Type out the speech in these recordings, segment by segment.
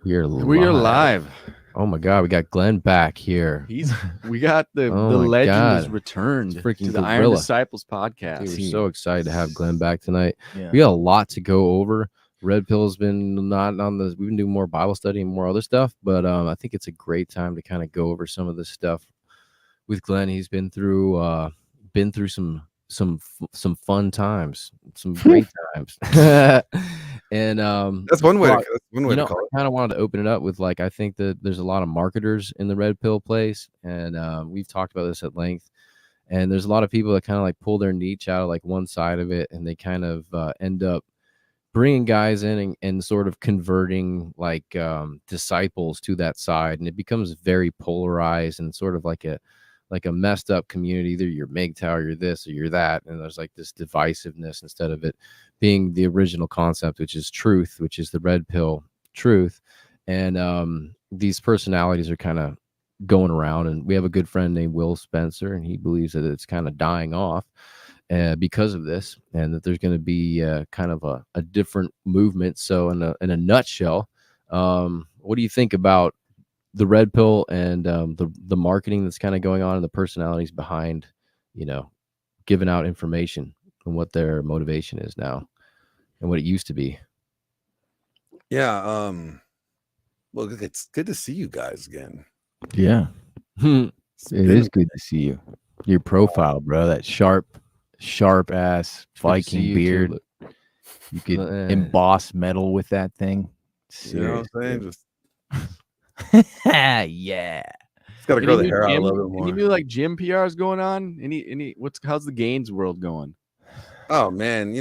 We are We are live. live. Oh my god, we got Glenn back here. We got the Oh my legend has God. returned It's freaking to the Iron gorilla. Disciples Dude, podcast. we're so excited to have Glenn back tonight. Yeah. We got a lot to go over. Red Pill's been not on the. We've been doing more Bible study and more other stuff, but I think it's a great time to kind of go over some of this stuff with Glenn. He's been through some fun times, some great times, and That's one way. well, That's one way to call I it. kind of wanted to open it up with like I think that there's a lot of marketers in the Red Pill place, and we've talked about this at length. And there's a lot of people that kind of like pull their niche out of like one side of it, and they kind of end up bringing guys in and sort of converting like disciples to that side, and it becomes very polarized and sort of like a messed up community. Either you're MGTOW or you're this or you're that, and there's like this divisiveness instead of it being the original concept, which is truth, which is the Red Pill truth. And these personalities are kind of going around, and we have a good friend named Will Spencer, and he believes that it's kind of dying off because of this, and that there's going to be kind of a different movement. So in a nutshell, what do you think about the Red Pill and the marketing that's kind of going on and the personalities behind, giving out information and what their motivation is now and what it used to be? Yeah. Well, it's good to see you guys again. Yeah. It It is good to see you. Your profile, bro. That sharp ass Viking beard. You could emboss metal with that thing. You know what I'm saying? Just Yeah. it's got to grow the hair out a little bit more. Any new like gym PRs going on? Any how's the gains world going? Oh man,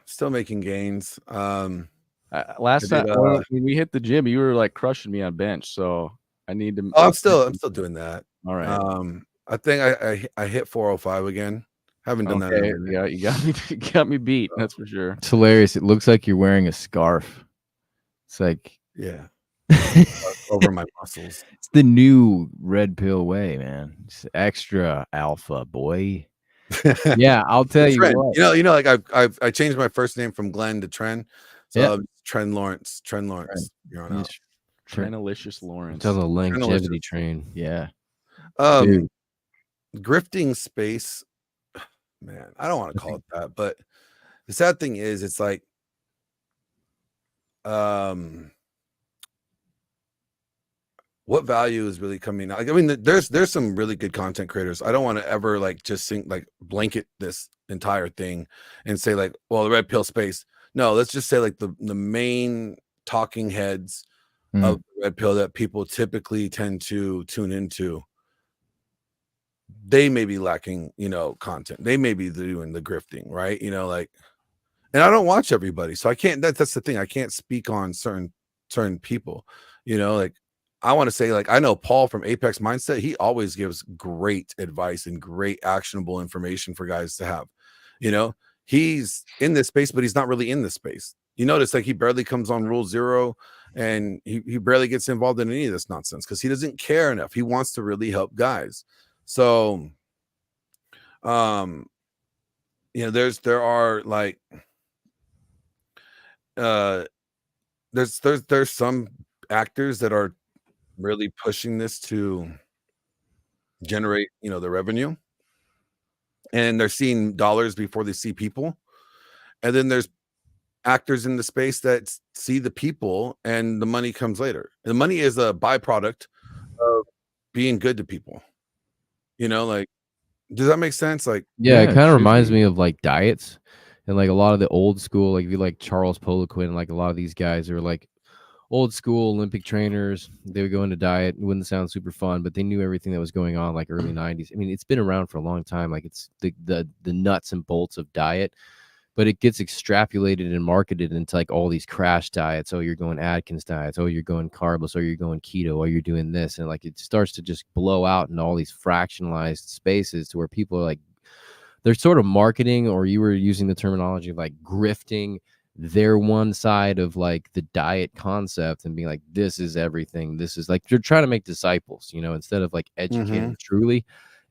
still making gains. Last I time did, when we hit the gym, you were like crushing me on bench, so I need to. I'm still doing that. All right. I think I hit 405 again. Haven't done that. Okay, in a minute. yeah, you got me beat. That's for sure. It's hilarious. It looks like you're wearing a scarf. It's like Yeah. it's Over my muscles. the new Red Pill way, man. It's extra alpha, boy. Yeah, I'll tell you Trent, what. like I changed my first name from Glenn to Tren. So Yeah. Tren Lawrence. You're on out. Trenalicious Lawrence. It's on the longevity train. Yeah. Dude. Grifting space, man, I don't want to call it that, but the sad thing is it's like what value is really coming out? Like, I mean, there's some really good content creators. I don't want to ever like just blanket this entire thing and say like, well, the Red Pill space. No, let's just say like the main talking heads of the Red Pill that people typically tend to tune into. They may be lacking, content. They may be doing the grifting, right? And I don't watch everybody, so I can't. That's the thing. I can't speak on certain people. I want to say, like, I know Paul from Apex Mindset. He always gives great advice and great actionable information for guys to have. He's in this space, but he's not really in this space. You notice, like, he barely comes on Rule Zero, and he barely gets involved in any of this nonsense because he doesn't care enough. He wants to really help guys. So, there are like, there's some actors that are really pushing this to generate, the revenue, and they're seeing dollars before they see people. And then there's actors in the space that see the people and the money comes later. The money is a byproduct of being good to people. Like, does that make sense? Like, Yeah, it Yeah, kind of should reminds be. me of like diets and like a lot of the old school, like if you like Charles Poliquin, like a lot of these guys are like old school Olympic trainers. They would go into diet. It wouldn't sound super fun, but they knew everything that was going on, like early 90s. I mean, it's been around for a long time. Like it's the nuts and bolts of diet, but it gets extrapolated and marketed into like all these crash diets. Oh, you're going Atkins diets. Oh, you're going carbless. Oh, you're going keto. Oh, you're doing this. And like it starts to just blow out in all these fractionalized spaces to where people are like, they're sort of marketing, or you were using the terminology of like grifting their one side of like the diet concept and being like, this is everything. This is like, you're trying to make disciples, instead of like educating truly.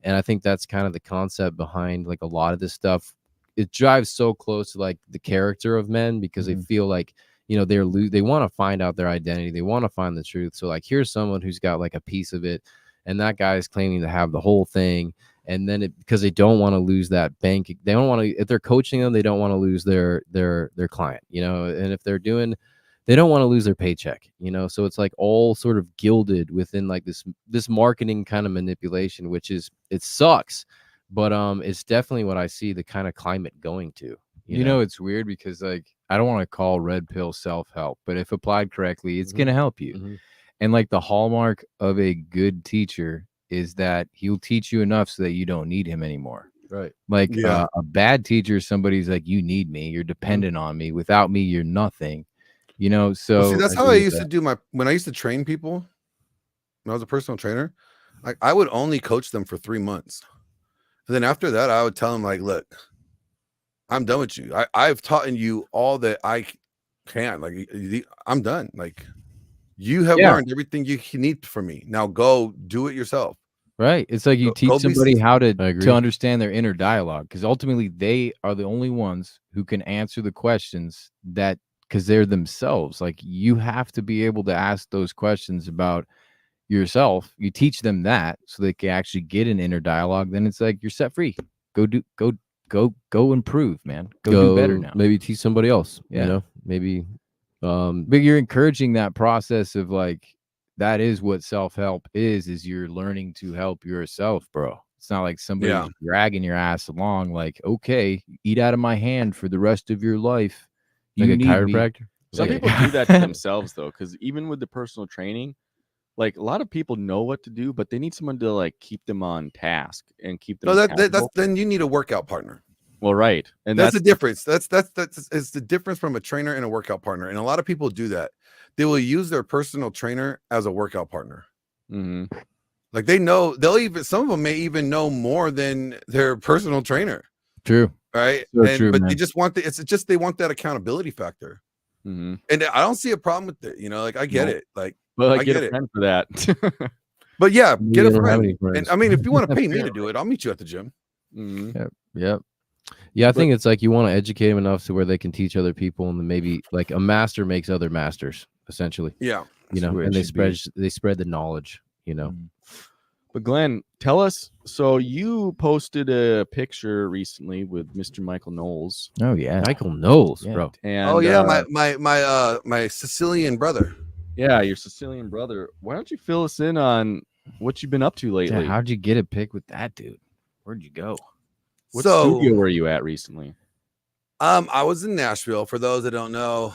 And I think that's kind of the concept behind like a lot of this stuff. It drives so close to like the character of men because they feel like you know, they want to find out their identity. They want to find the truth. So like, here's someone who's got like a piece of it, and that guy is claiming to have the whole thing. And then because they don't want to lose that bank, they don't want to, if they're coaching them, they don't want to lose their client, you know, and if they're doing, they don't want to lose their paycheck, you know. So it's like all sort of gilded within like this marketing kind of manipulation, which is, it sucks, but it's definitely what I see the kind of climate going to. You know, it's weird because like I don't want to call red pill self-help, but if applied correctly, it's gonna help you. And like the hallmark of a good teacher is that he'll teach you enough so that you don't need him anymore. Right. Like a bad teacher, somebody's like, you need me, you're dependent on me. Without me, you're nothing. You know, so well, see, that's how I used to do when I used to train people. When I was a personal trainer, like I would only coach them for 3 months. And then after that, I would tell them like, look, I'm done with you. I've taught you all that I can. Like, I'm done. Like, you have learned everything you need from me. Now go do it yourself. Right. It's like you teach somebody how to understand their inner dialogue, because ultimately they are the only ones who can answer the questions that, because they're themselves. Like, you have to be able to ask those questions about yourself. You teach them that so they can actually get an inner dialogue. Then it's like you're set free. Go improve, man. Go do better now. Maybe teach somebody else. You know, maybe. But you're encouraging that process of like, that is what self-help is you're learning to help yourself, bro. It's not like somebody dragging your ass along. Like, okay, eat out of my hand for the rest of your life. Like a chiropractor. Some people do that to themselves though, because even with the personal training, like a lot of people know what to do, but they need someone to like keep them on task and keep them. No, that's then you need a workout partner. Well, right, and that's the difference. That's it's the difference from a trainer and a workout partner. And a lot of people do that. They will use their personal trainer as a workout partner. Like they know, some of them may even know more than their personal trainer. True. Right. So true, but man. they just want they want that accountability factor. And I don't see a problem with it. You know, like I get it. Like, well, I get a friend for that. But yeah, get a friend. And I mean, if you want to pay me to do it, I'll meet you at the gym. Yep. Yeah, I think it's like you want to educate them enough to where they can teach other people, and then maybe like a master makes other masters, essentially. Yeah. You know, and they spread the knowledge, you know. But Glenn, tell us. So you posted a picture recently with Mr. Michael Knowles. Oh yeah, Michael Knowles, bro. And my Sicilian brother. Yeah, your Sicilian brother. Why don't you fill us in on what you've been up to lately? Yeah, how'd you get a pic with that dude? Where'd you go? What studio were you at recently? I was in Nashville. For those that don't know,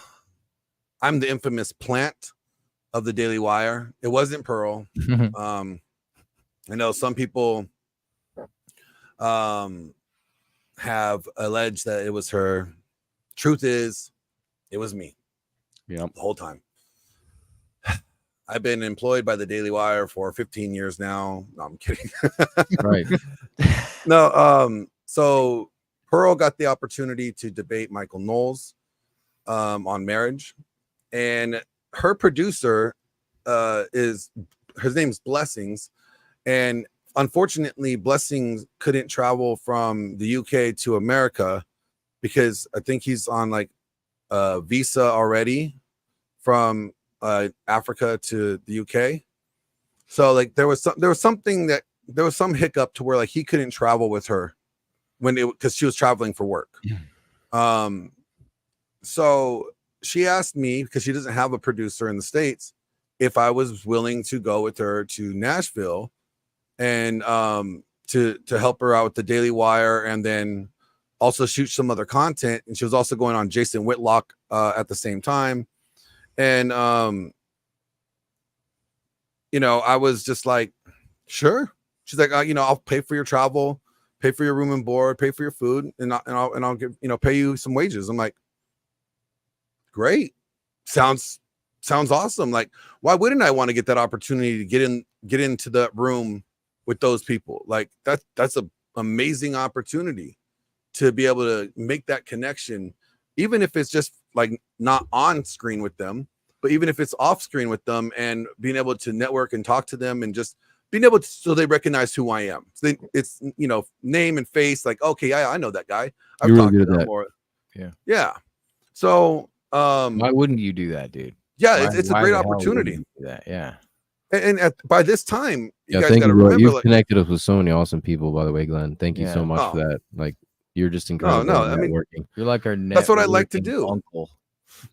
I'm the infamous plant of the Daily Wire. It wasn't Pearl. I know some people have alleged that it was her. Truth is, it was me. Yeah, the whole time. I've been employed by the Daily Wire for 15 years now. No, I'm kidding. Right. No, so Pearl got the opportunity to debate Michael Knowles on marriage, and her producer his name's Blessings, and unfortunately Blessings couldn't travel from the UK to America because I think he's on like a visa already from Africa to the UK. So like there was some hiccup to where like he couldn't travel with her because she was traveling for work. So she asked me, because she doesn't have a producer in the States, if I was willing to go with her to Nashville and to help her out with the Daily Wire, and then also shoot some other content. And she was also going on Jason Whitlock at the same time. And I was just like, sure. She's like, I'll pay for your travel, pay for your room and board, pay for your food, and I'll give, pay you some wages. I'm like, great. Sounds awesome. Like, why wouldn't I want to get that opportunity to get into that room with those people? Like that's an amazing opportunity to be able to make that connection, even if it's just like not on screen with them, but even if it's off screen with them, and being able to network and talk to them, and just being able to, so they recognize who I am. So it's name and face, like, okay, I know that guy. I've talked to him. Yeah. So Why wouldn't you do that, dude? Yeah, Why, it's a why great the hell wouldn't opportunity. you do that? Yeah. And by this time, you guys thank got to you, bro. remember, You've like, connected us with so many awesome people, by the way, Glenn. Thank you so Yeah. much for Oh. that. Like, you're just no, incredible at I mean, networking. You're like our that's what I like to networking do. uncle.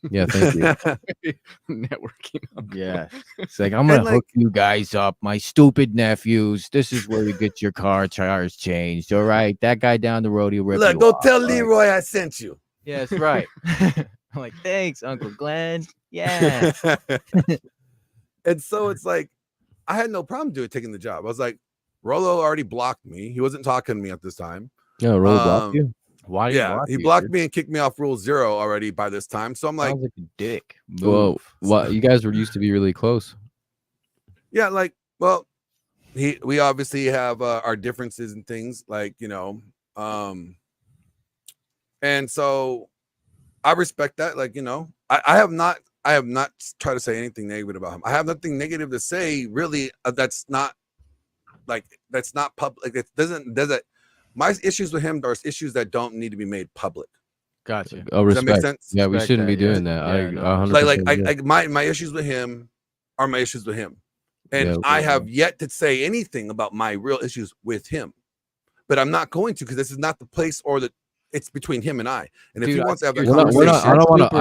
Yeah, thank you. Networking. Yeah. It's like, I'm gonna And, like- hook you guys up, my stupid nephews. This is where you get your car tires changed. All right. That guy down the road, he'll rip Look, you go off, tell all right? Leroy I sent you. Yes, right. I'm like, thanks, Uncle Glenn. Yeah. And so it's like, I had no problem taking the job. I was like, Rolo already blocked me. He wasn't talking to me at this time. Yeah, Rolo blocked you. Why? Did Yeah, he blocked me and kicked me off Rule 0 already by this time. So I'm like, Sounds like a dick. Whoa, Move. what? You guys were used to be really close. yeah, like, well, we obviously have our differences and things, like, you know, and so I respect that. Like, you know, I have not tried to say anything negative about him. I have nothing negative to say, really. That's not public. It doesn't. My issues with him are issues that don't need to be made public. Gotcha. Oh, Does that make respect. sense? Yeah, we Respect shouldn't that, be doing yeah. that. Yeah, no. 100% agree. Like my issues with him are my issues with him, and Yeah, I yeah. have yet to say anything about my real issues with him. But I'm not going to, because this is not the place, or it's between him and I. And if Dude, he wants to have that We're not- conversation, I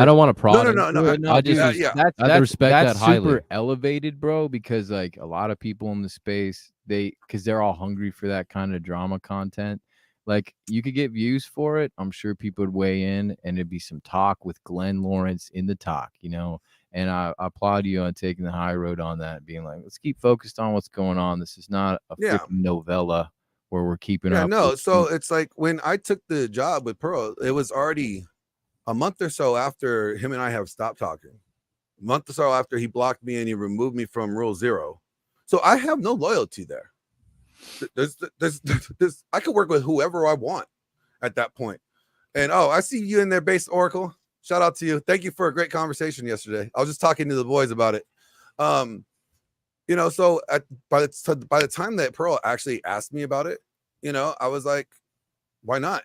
don't want to prod. No, into it. no, I just yeah. I have to respect that's that highly. super elevated, bro, because like a lot of people in the space, because they're all hungry for that kind of drama content. Like, you could get views for it. I'm sure people would weigh in, and it'd be some talk with Glenn Lawrence in the talk, you know. And I applaud you on taking the high road on that, being like, let's keep focused on what's going on. This is not a Yeah. freaking novella where we're keeping yeah, up. no. with So it's like, when I took the job with Pearl, it was already a month or so after him and I have stopped talking. A month or so after he blocked me and he removed me from Rule 0. So I have no loyalty there. There's I could work with whoever I want at that point. And I see you in there, Base Oracle. Shout out to you. Thank you for a great conversation yesterday. I was just talking to the boys about it. You know, so by the time that Pearl actually asked me about it, you know, I was like, why not?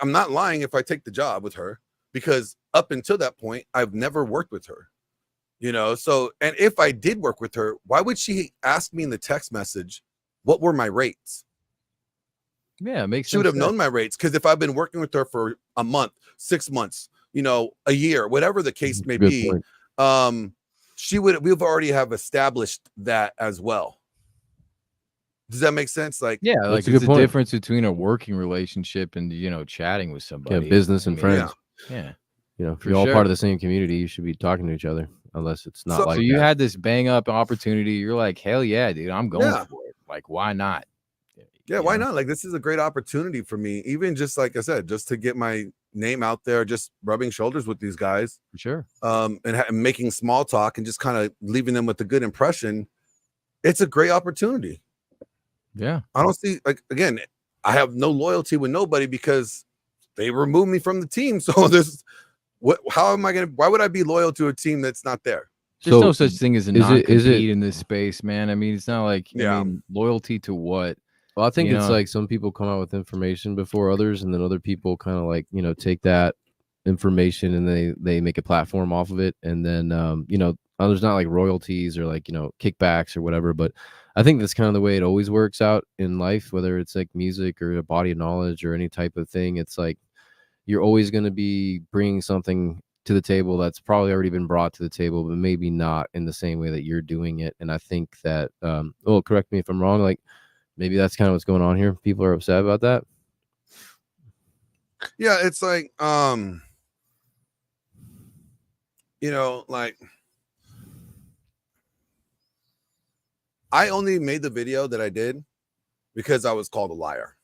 I'm not lying if I take the job with her, because up until that point, I've never worked with her. You know, so, and if I did work with her, why would she ask me in the text message what were my rates? Yeah, it makes She would have known my rates, because if I've been working with her for a month, 6 months, you know, a year, whatever the case may Good be, point. we've already have established that as well. Does that make sense? Like, Yeah, That's like a it's good a point. difference between a working relationship and, you know, chatting with somebody. Yeah, business and I mean, friends. Yeah. You know, if For you're all sure. part of the same community, you should be talking to each other, unless it's not So- like So you that. had this bang up opportunity. You're like, hell yeah, dude, I'm going Yeah. for it. Like, why not? yeah, You why know? not? Like, this is a great opportunity for me, even just like I said, just to get my name out there, just rubbing shoulders with these guys, For sure. and making small talk and just kind of leaving them with a good impression. It's a great opportunity. Yeah. I don't see, like, again, I have no loyalty with nobody because they removed me from the team. So why would I be loyal to a team that's not there? There's So, no such thing as a is it- non-compete in this space, man. I mean, it's not like, Yeah. I mean, loyalty to what? Well, I think you it's know? like some people come out with information before others, and then other people kind of like, you know, take that information and they make a platform off of it, and then you know, there's not like royalties or like, you know, kickbacks or whatever. But I think that's kind of the way it always works out in life, whether it's like music or a body of knowledge or any type of thing. It's like you're always going to be bringing something to the table that's probably already been brought to the table, but maybe not in the same way that you're doing it. And I think that well, correct me if I'm wrong, like maybe that's kind of what's going on here. People are upset about that. Yeah, it's like, you know, like, I only made the video that I did because I was called a liar.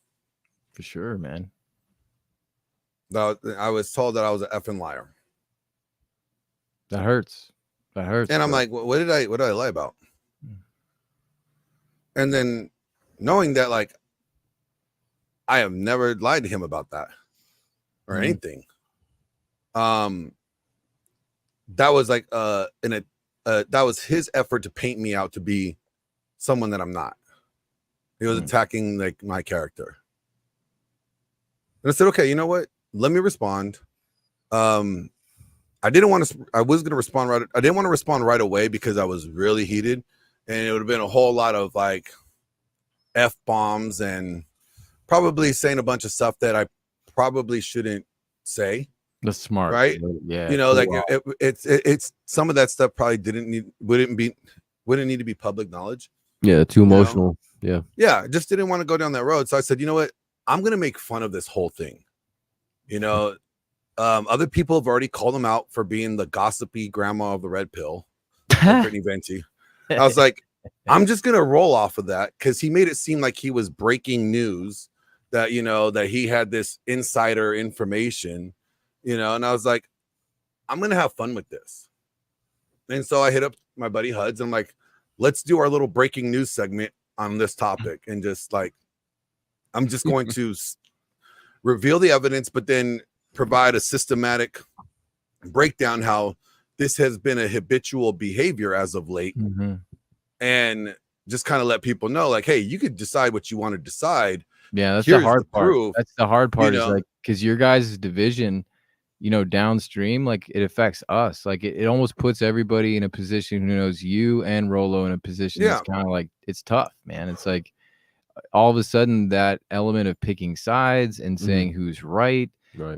For sure, man. I was told that I was an effing liar. That hurts. That hurts. And I'm bro. like, what did I lie about? Hmm. And then knowing that, like, I have never lied to him about that or Mhm. anything. That was like that was his effort to paint me out to be someone that I'm not. He was Hmm. attacking like my character. And I said, okay, you know what? Let me respond. I didn't want to. I was going to respond right. I didn't want to respond right away because I was really heated, and it would have been a whole lot of like F-bombs and probably saying a bunch of stuff that I probably shouldn't say. That's smart, right? Yeah, you know, like it's some of that stuff probably wouldn't need to be public knowledge. Yeah, too emotional. Yeah, I just didn't want to go down that road. So I said, you know what? I'm gonna make fun of this whole thing. You know, other people have already called him out for being the gossipy grandma of the red pill, Brittany Venti. I was like, I'm just gonna roll off of that because he made it seem like he was breaking news, that you know that he had this insider information, you know, and I was like, I'm gonna have fun with this. And so I hit up my buddy Huds. I'm like, let's do our little breaking news segment on this topic, and just like, I'm just going to reveal the evidence, but then provide a systematic breakdown how this has been a habitual behavior as of late, and just kind of let people know, like, hey, you could decide what you want to decide. Yeah, that's the hard part. That's the hard part, is like, because your guys' division, you know, downstream, like it affects us. Like it almost puts everybody in a position who knows you and Rolo in a position that's kind of like, it's tough, man. It's like all of a sudden that element of picking sides and saying who's right,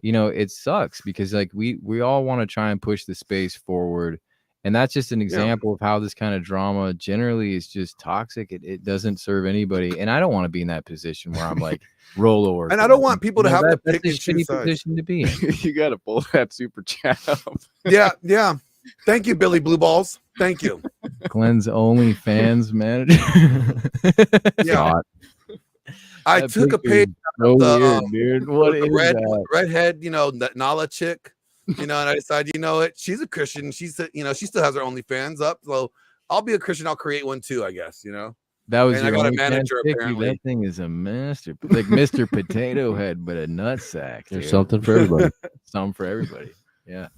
you know, it sucks because like we all want to try and push the space forward. And that's just an example of how this kind of drama generally is just toxic. It doesn't serve anybody. And I don't want to be in that position where I'm like Rolo or, and I don't want people to have to pick a shitty position to be in. You got to pull that super chat up. Yeah. Thank you, Billy Blue Balls. Thank you. Glenn's OnlyFans manager. Yeah. I took a page of the weird, dude. What is that? Redhead, you know, that Nala chick, you know, and I decided, you know what, she's a Christian. She's, you know, she still has her OnlyFans up. So I'll be a Christian. I'll create one too, I guess, you know. That was, and I got a manager apparently. That thing is a master, like Mr. Potato Head, but a nutsack. There's something for everybody. Something for everybody. Yeah.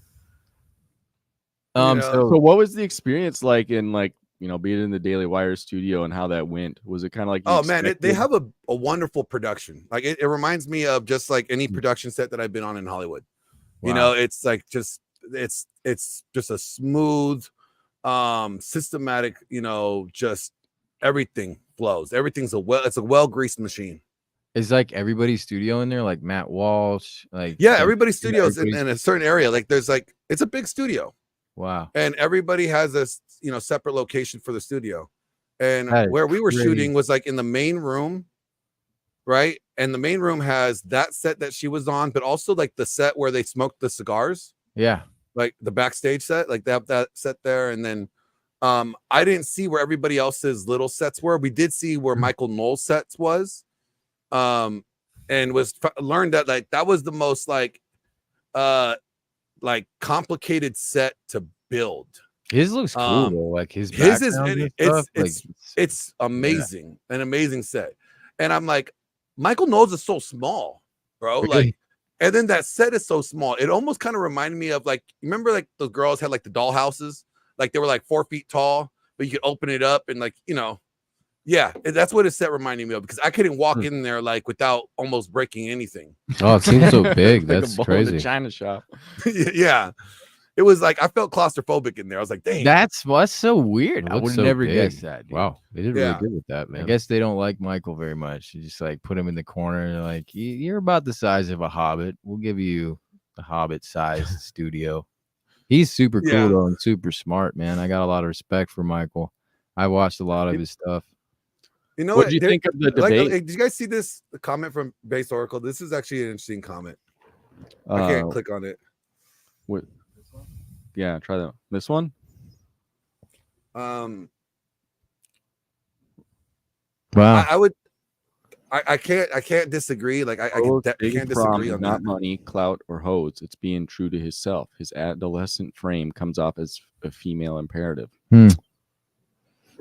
So what was the experience like in, like, you know, being in the Daily Wire studio, and how that went? Was it kind of like, oh man, they have a wonderful production. Like it reminds me of just like any production set that I've been on in Hollywood. Wow. You know, it's like just it's just a smooth, systematic, you know, just everything flows. Everything's it's a well-greased machine. Is like everybody's studio in there, like Matt Walsh, like everybody's studios in a certain area. Like there's like, it's a big studio. Wow. And everybody has this, you know, separate location for the studio. And where we were shooting was like in the main room, right? And the main room has that set that she was on, but also like the set where they smoked the cigars. Yeah. Like the backstage set, like they have that set there. And then I didn't see where everybody else's little sets were. We did see where Michael Knowles' sets was. And learned that like that was the most like complicated set to build. His looks cool though. Like his is it's amazing. An amazing set. And I'm like, Michael Knowles is so small, bro. Really? Like, and then that set is so small. It almost kind of reminded me of like, remember like the girls had like the doll houses, like they were like 4 feet tall, but you could open it up and like, you know, that's what his set reminded me of, because I couldn't walk in there like without almost breaking anything. Oh, it seems so big. Like That's a crazy. China shop. Yeah. It was like I felt claustrophobic in there. I was like, dang. That's so weird. I would have never guessed that. Dude. Wow. They did really good with that, man. I guess they don't like Michael very much. You just like put him in the corner and like, you're about the size of a hobbit. We'll give you a hobbit sized studio. He's super cool though, and super smart, man. I got a lot of respect for Michael. I watched a lot of his stuff. You know what do you think of the debate? Did you guys see this comment from Base Oracle? This is actually an interesting comment. I can't click on it. What? Yeah, try that. This one. Wow. I can't disagree. Like I can't disagree on not that. Money, clout, or hose. It's being true to himself. His adolescent frame comes off as a female imperative.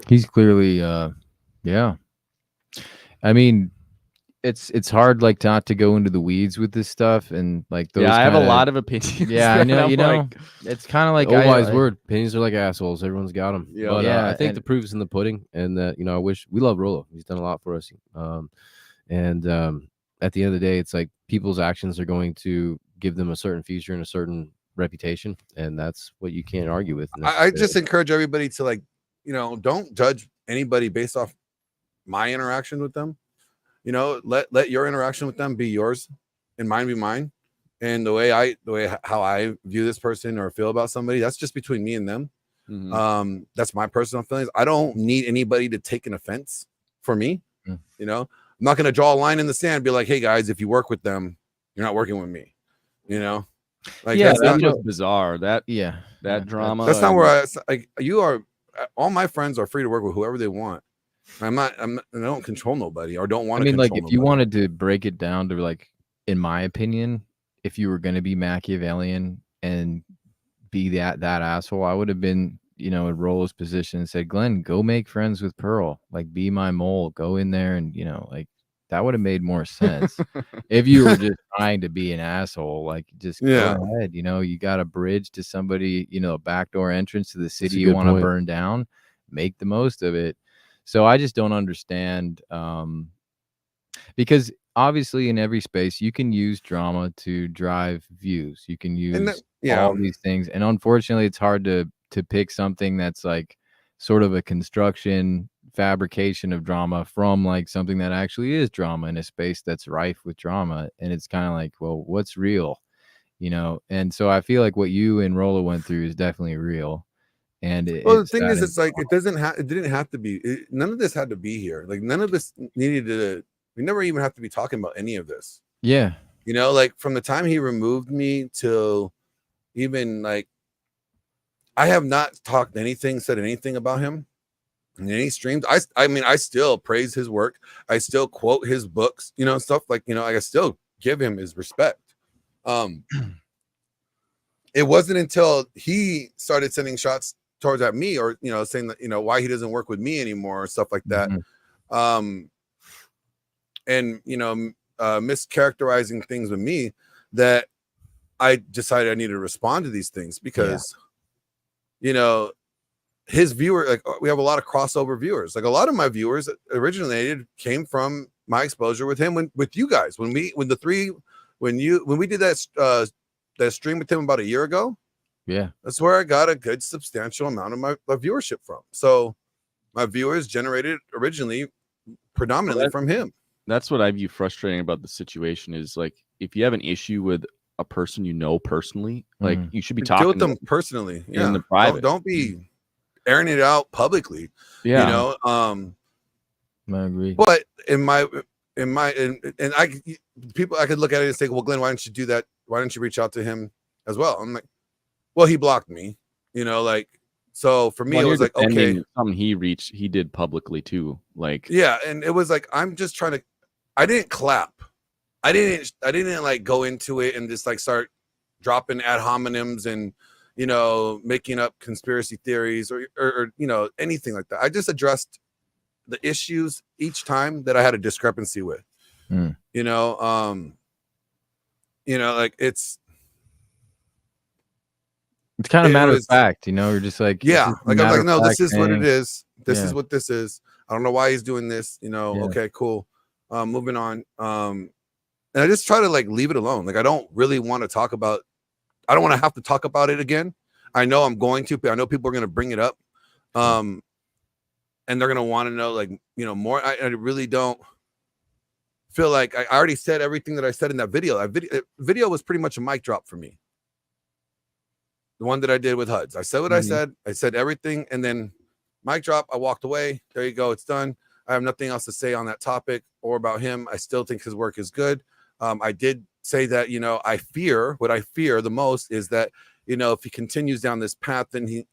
He's clearly, yeah. I mean, it's hard like not to go into the weeds with this stuff and like those. Yeah, I have a lot of opinions. Yeah, I know. You know, it's kind of like old wise word. Opinions are like assholes. Everyone's got them. Yeah, but, I think the proof is in the pudding, and that, you know, I wish we love Rolo. He's done a lot for us. And at the end of the day, it's like people's actions are going to give them a certain future and a certain reputation, and that's what you can't argue with. I just encourage everybody to, like, you know, don't judge anybody based off my interaction with them. You know, let your interaction with them be yours and mine be mine. And how I view this person or feel about somebody, that's just between me and them. Mhm. That's my personal feelings. I don't need anybody to take an offense for me. You know, I'm not going to draw a line in the sand and be like, hey guys, if you work with them, you're not working with me. You know, like, Yeah, That's what's bizarre. That drama. That's not where you are. All my friends are free to work with whoever they want. I don't control nobody or don't want to. I mean, like, if nobody. you wanted to break it down to, like, in my opinion, if you were going to be Machiavellian and be that asshole, I would have been, you know, in Rolo's position and said, Glenn, go make friends with Pearl, like, be my mole, go in there, and, you know, like, that would have made more sense. If you were just trying to be an asshole, like, just go ahead, you know, you got a bridge to somebody, you know, a backdoor entrance to the city you want to burn down, make the most of it. So I just don't understand, because obviously in every space you can use drama to drive views. You can use all these things, and unfortunately it's hard to pick something that's like sort of a construction fabrication of drama from like something that actually is drama in a space that's rife with drama. And it's kind of like, well, what's real, you know? And so I feel like what you and Rolo went through is definitely real. And the thing is, it's like, it didn't have to be, none of this had to be here. Like, none of this needed to, we never even have to be talking about any of this. Yeah. You know, like, from the time he removed me till even, like, I have not said anything about him in any streams. I mean, I still praise his work. I still quote his books, you know, stuff like, you know, I still give him his respect. It wasn't until he started sending shots towards at me, or, you know, saying that, you know, why he doesn't work with me anymore or stuff like that. And, you know, mischaracterizing things with me, that I decided I needed to respond to these things because, you know, his viewer, like, we have a lot of crossover viewers. Like, a lot of my viewers originated came from my exposure with him, with you guys, when we did that stream with him about a year ago. Yeah, that's where I got a good substantial amount of my viewership from. So my viewers generated originally predominantly from him. That's what I view frustrating about the situation, is like, if you have an issue with a person you know personally, like, you should be talking with them personally in the private. Don't be airing it out publicly. You know, I agree. But I could look at it and say, well, Glenn, why didn't you do that? Why didn't you reach out to him as well? I'm like, well, he blocked me, you know, like, so for me, it was like, okay, something he did publicly too. Like, and it was like, I'm just trying to, I didn't clap. I didn't like go into it and just like start dropping ad hominems and, you know, making up conspiracy theories or you know, anything like that. I just addressed the issues each time that I had a discrepancy with. You know, like, it's kind of matter of fact, you know, you're just like, like, I'm like, no, this is what it is. This is what this is. I don't know why he's doing this, you know. Okay, cool. Moving on. And I just try to like leave it alone. Like, I don't really want to talk about, I don't want to have to talk about it again. I know I'm going to, but I know people are going to bring it up. And they're going to want to know, like, you know, more. I really don't feel like I already said everything that I said in that video. Video was pretty much a mic drop for me. The one that I did with HUDs. I said what I said. I said everything. And then mic drop. I walked away. There you go. It's done. I have nothing else to say on that topic or about him. I still think his work is good. I did say that, you know, what I fear the most is that, you know, if he continues down this path and he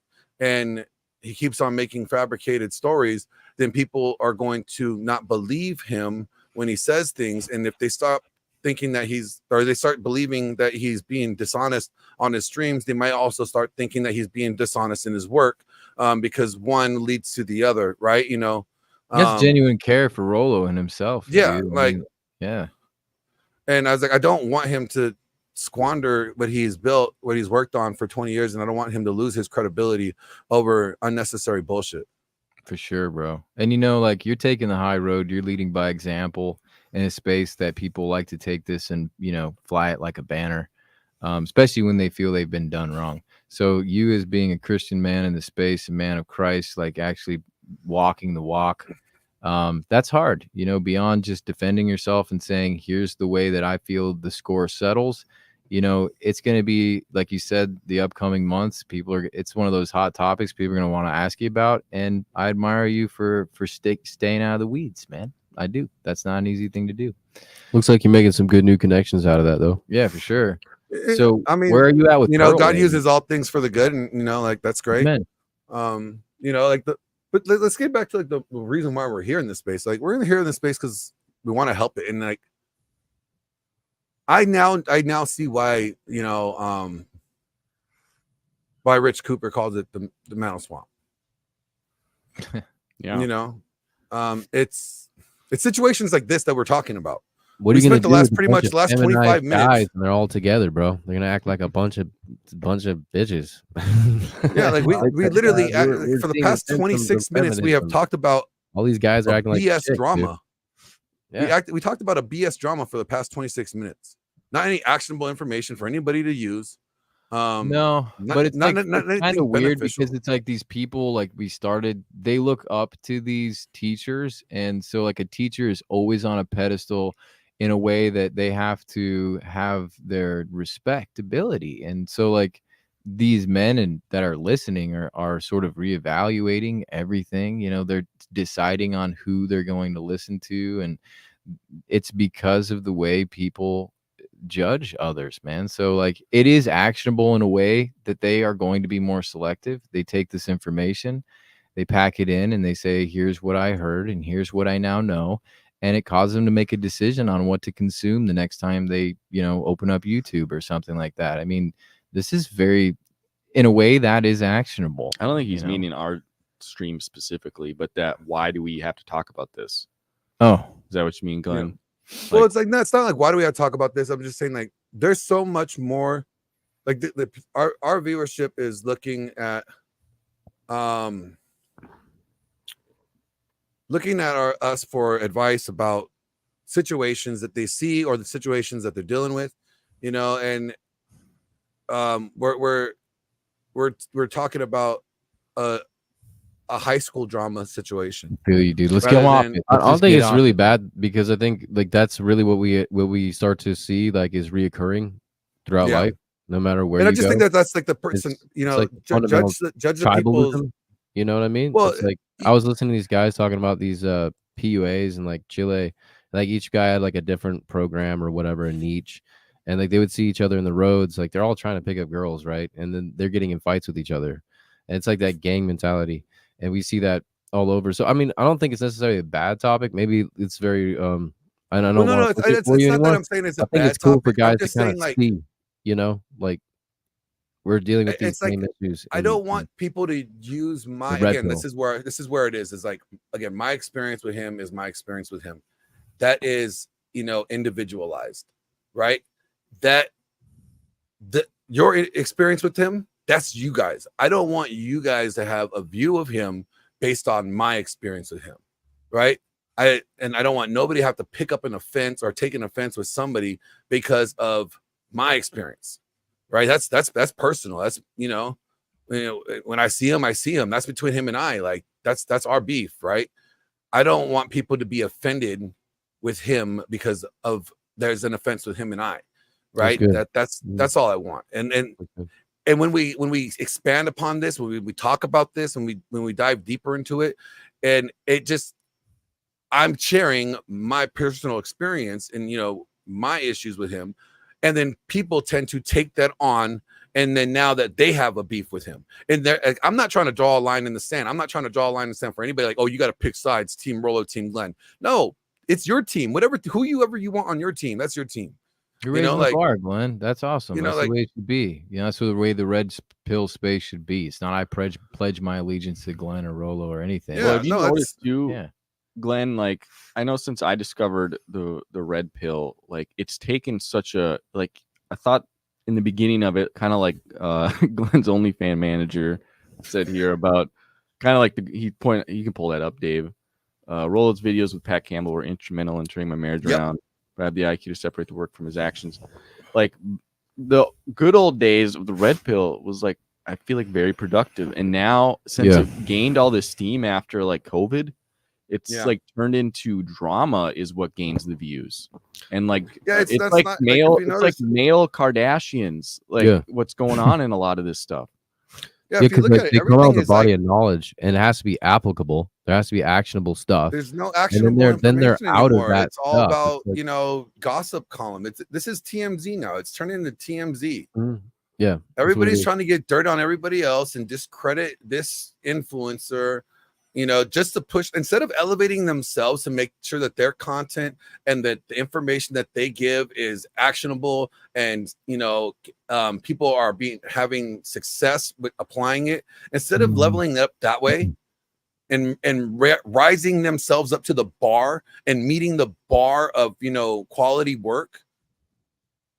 keeps on making fabricated stories, then people are going to not believe him when he says things. And if they stop thinking that they start believing that he's being dishonest on his streams, they might also start thinking that he's being dishonest in his work, because one leads to the other, right? You know, that's genuine care for Rolo and himself. Yeah, dude. like, yeah. And I was like, I don't want him to squander what he's built, what he's worked on for 20 years, and I don't want him to lose his credibility over unnecessary bullshit. For sure, bro. And, you know, like, you're taking the high road. You're leading by example in a space that people like to take this and, you know, fly it like a banner. especially when they feel they've been done wrong. So you, as being a Christian man in the space, a man of Christ, like actually walking the walk, that's hard, beyond just defending yourself and saying, here's the way that I feel the score settles. It's going to be, like you said, the upcoming months, it's one of those hot topics people are going to want to ask you about. And I admire you for staying out of the weeds, man. I do. That's not an easy thing to do. Looks like you're making some good new connections out of that, though. Yeah, for sure. So I mean, where are you at with God uses all things for the good, and like that's great. Amen. But let's get back to like the reason why we're here in this space. Like, we're here in this space because we want to help it, and like I now see why why Rich Cooper calls it the Meadow Swamp. Yeah, it's situations like this that we're talking about. What are you going to do? Last 25 minutes, and they're all together, bro. They're going to act like a bunch of bitches. Yeah, like we literally for the past 26 minutes we have talked about all these guys are acting like BS shit, drama. Yeah. We talked about a BS drama for the past 26 minutes. Not any actionable information for anybody to use. No, but it's kind of weird because it's like these people, like they look up to these teachers, and so like a teacher is always on a pedestal in a way that they have to have their respectability. And so like these men that are listening are sort of reevaluating everything. They're deciding on who they're going to listen to, and it's because of the way people judge others, man. So like it is actionable in a way that they are going to be more selective. They take this information, they pack it in, and they say, here's what I heard and here's what I now know. And it causes them to make a decision on what to consume the next time they, open up YouTube or something like that. I mean, this is in a way that is actionable. I don't think he's meaning our stream specifically, but why do we have to talk about this? Oh, is that what you mean, Glenn? Yeah. Well, it's like, no, it's not like, why do we have to talk about this? I'm just saying, like, there's so much more. Like our viewership is looking at us for advice about situations that they see or the situations that they're dealing with, and we're talking about a high school drama situation. I feel you, dude. Let's get off it. I don't think it's really bad, because I think like that's really what we start to see, like, is reoccurring throughout life, no matter where. And I just think that's like the person, like judge the people's. You know what I mean? Well, it's like I was listening to these guys talking about these PUAs in like Chile. Like each guy had like a different program or whatever, a niche, and like they would see each other in the roads. Like they're all trying to pick up girls, right? And then they're getting in fights with each other, and it's like that gang mentality, and we see that all over. So I mean, I don't think it's necessarily a bad topic. Maybe it's very I don't know. No, it's not that I'm saying it's a bad it's cool topic. for guys to kind of see, like. We're dealing with these same issues. I don't want people to use my this is where it is. Is like, again, my experience with him is my experience with him. That is, individualized, right? Your experience with him, that's you guys. I don't want you guys to have a view of him based on my experience with him, right? I don't want nobody to have to pick up an offense or take an offense with somebody because of my experience. Right, that's personal. That's when I see him. That's between him and I. Like that's our beef, right? I don't want people to be offended with him because of there's an offense with him and I, right? That's all I want. And when we expand upon this, when we talk about this, when we dive deeper into it, and I'm sharing my personal experience and my issues with him. And then people tend to take that on, and then now that they have a beef with him, and I'm not trying to draw a line in the sand. I'm not trying to draw a line in the sand for anybody. Like, oh, you got to pick sides, Team Rollo, Team Glenn. No, it's your team. Whoever you want on your team, that's your team. You're raising the bar, Glenn. That's awesome. That's the way it should be. That's the way the red pill space should be. It's not I pledge my allegiance to Glenn or Rollo or anything. Yeah, well, have you noticed too, Glenn, like I know since I discovered the red pill, like it's taken such a, like, I thought in the beginning of it, kind of like Glenn's OnlyFans manager said here about kind of like you can pull that up, Dave. Rollo's videos with Pat Campbell were instrumental in turning my marriage around, but I have the IQ to separate the work from his actions. Like the good old days of the red pill was like, I feel like very productive. And now since it gained all this steam after like COVID, it's like turned into drama is what gains the views. And like it's like male Kardashians, like what's going on in a lot of this stuff. Yeah, because they come out with a body of knowledge, and it has to be applicable. There has to be actionable stuff. There's no actionable information then they're out anymore. of that. It's all about gossip column. This is TMZ now. It's turning into TMZ. Yeah, everybody's trying to get dirt on everybody else and discredit this influencer. Just to push, instead of elevating themselves to make sure that their content and that the information that they give is actionable, and people are having success with applying it, instead of leveling up that way and rising themselves up to the bar and meeting the bar of quality work.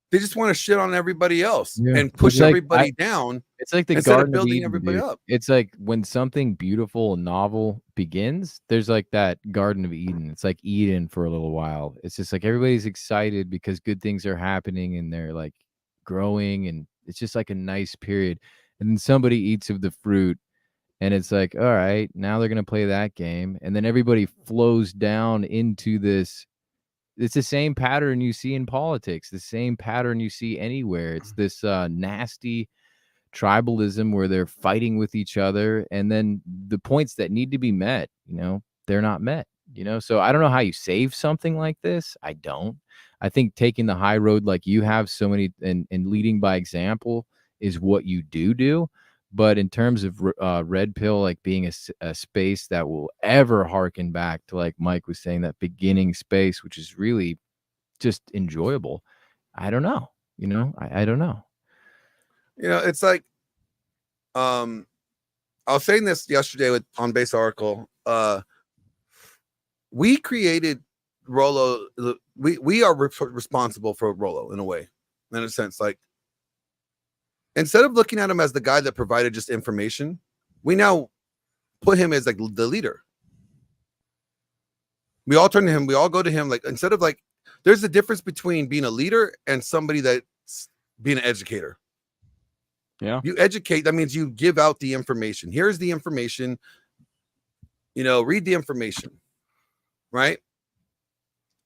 They just want to shit on everybody else and push everybody down. It's like the Garden of Eden, everybody up. It's like when something beautiful and novel begins, there's like that Garden of Eden. It's like Eden for a little while. It's just like everybody's excited because good things are happening and they're like growing, and it's just like a nice period. And then somebody eats of the fruit, and it's like, all right, now they're gonna play that game, and then everybody flows down into this. It's the same pattern you see in politics, the same pattern you see anywhere. It's this nasty tribalism where they're fighting with each other, and then the points that need to be met, they're not met. So I don't know how you save something like this. I don't. I think taking the high road like you have so many and leading by example is what you do. But in terms of red pill, like being a space that will ever harken back to, like Mike was saying, that beginning space, which is really just enjoyable. I don't know. I don't know. It's like, I was saying this yesterday with On Base Oracle. We created Rollo. We are responsible for Rollo in a sense, like. Instead of looking at him as the guy that provided just information, we now put him as like the leader. We all turn to him. We all go to him. Like, instead of like, there's a difference between being a leader and somebody that's being an educator. Yeah. You educate. That means you give out the information. Here's the information. Read the information, right?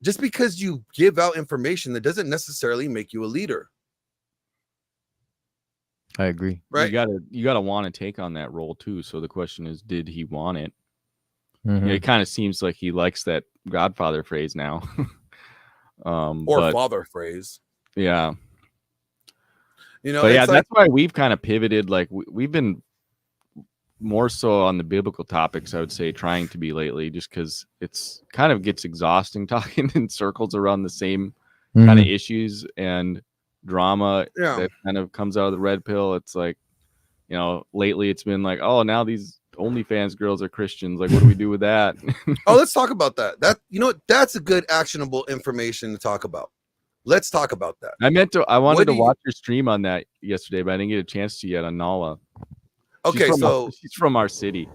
Just because you give out information, that doesn't necessarily make you a leader. I agree. Right. You gotta want to take on that role too. So the question is, did he want it? Mm-hmm. It kind of seems like he likes that Godfather phrase now. Or father phrase. Yeah. That's why we've kind of pivoted. Like we've been more so on the biblical topics, I would say, trying to be lately, just because it's kind of gets exhausting talking in circles around the same kind of issues and drama that kind of comes out of the red pill. It's like, lately it's been like, oh, now these OnlyFans girls are Christians. Like, what do we do with that? Oh, let's talk about that. That's a good actionable information to talk about. Let's talk about that. I wanted to watch your stream on that yesterday, but I didn't get a chance to yet on Nala. Okay, she's from our city.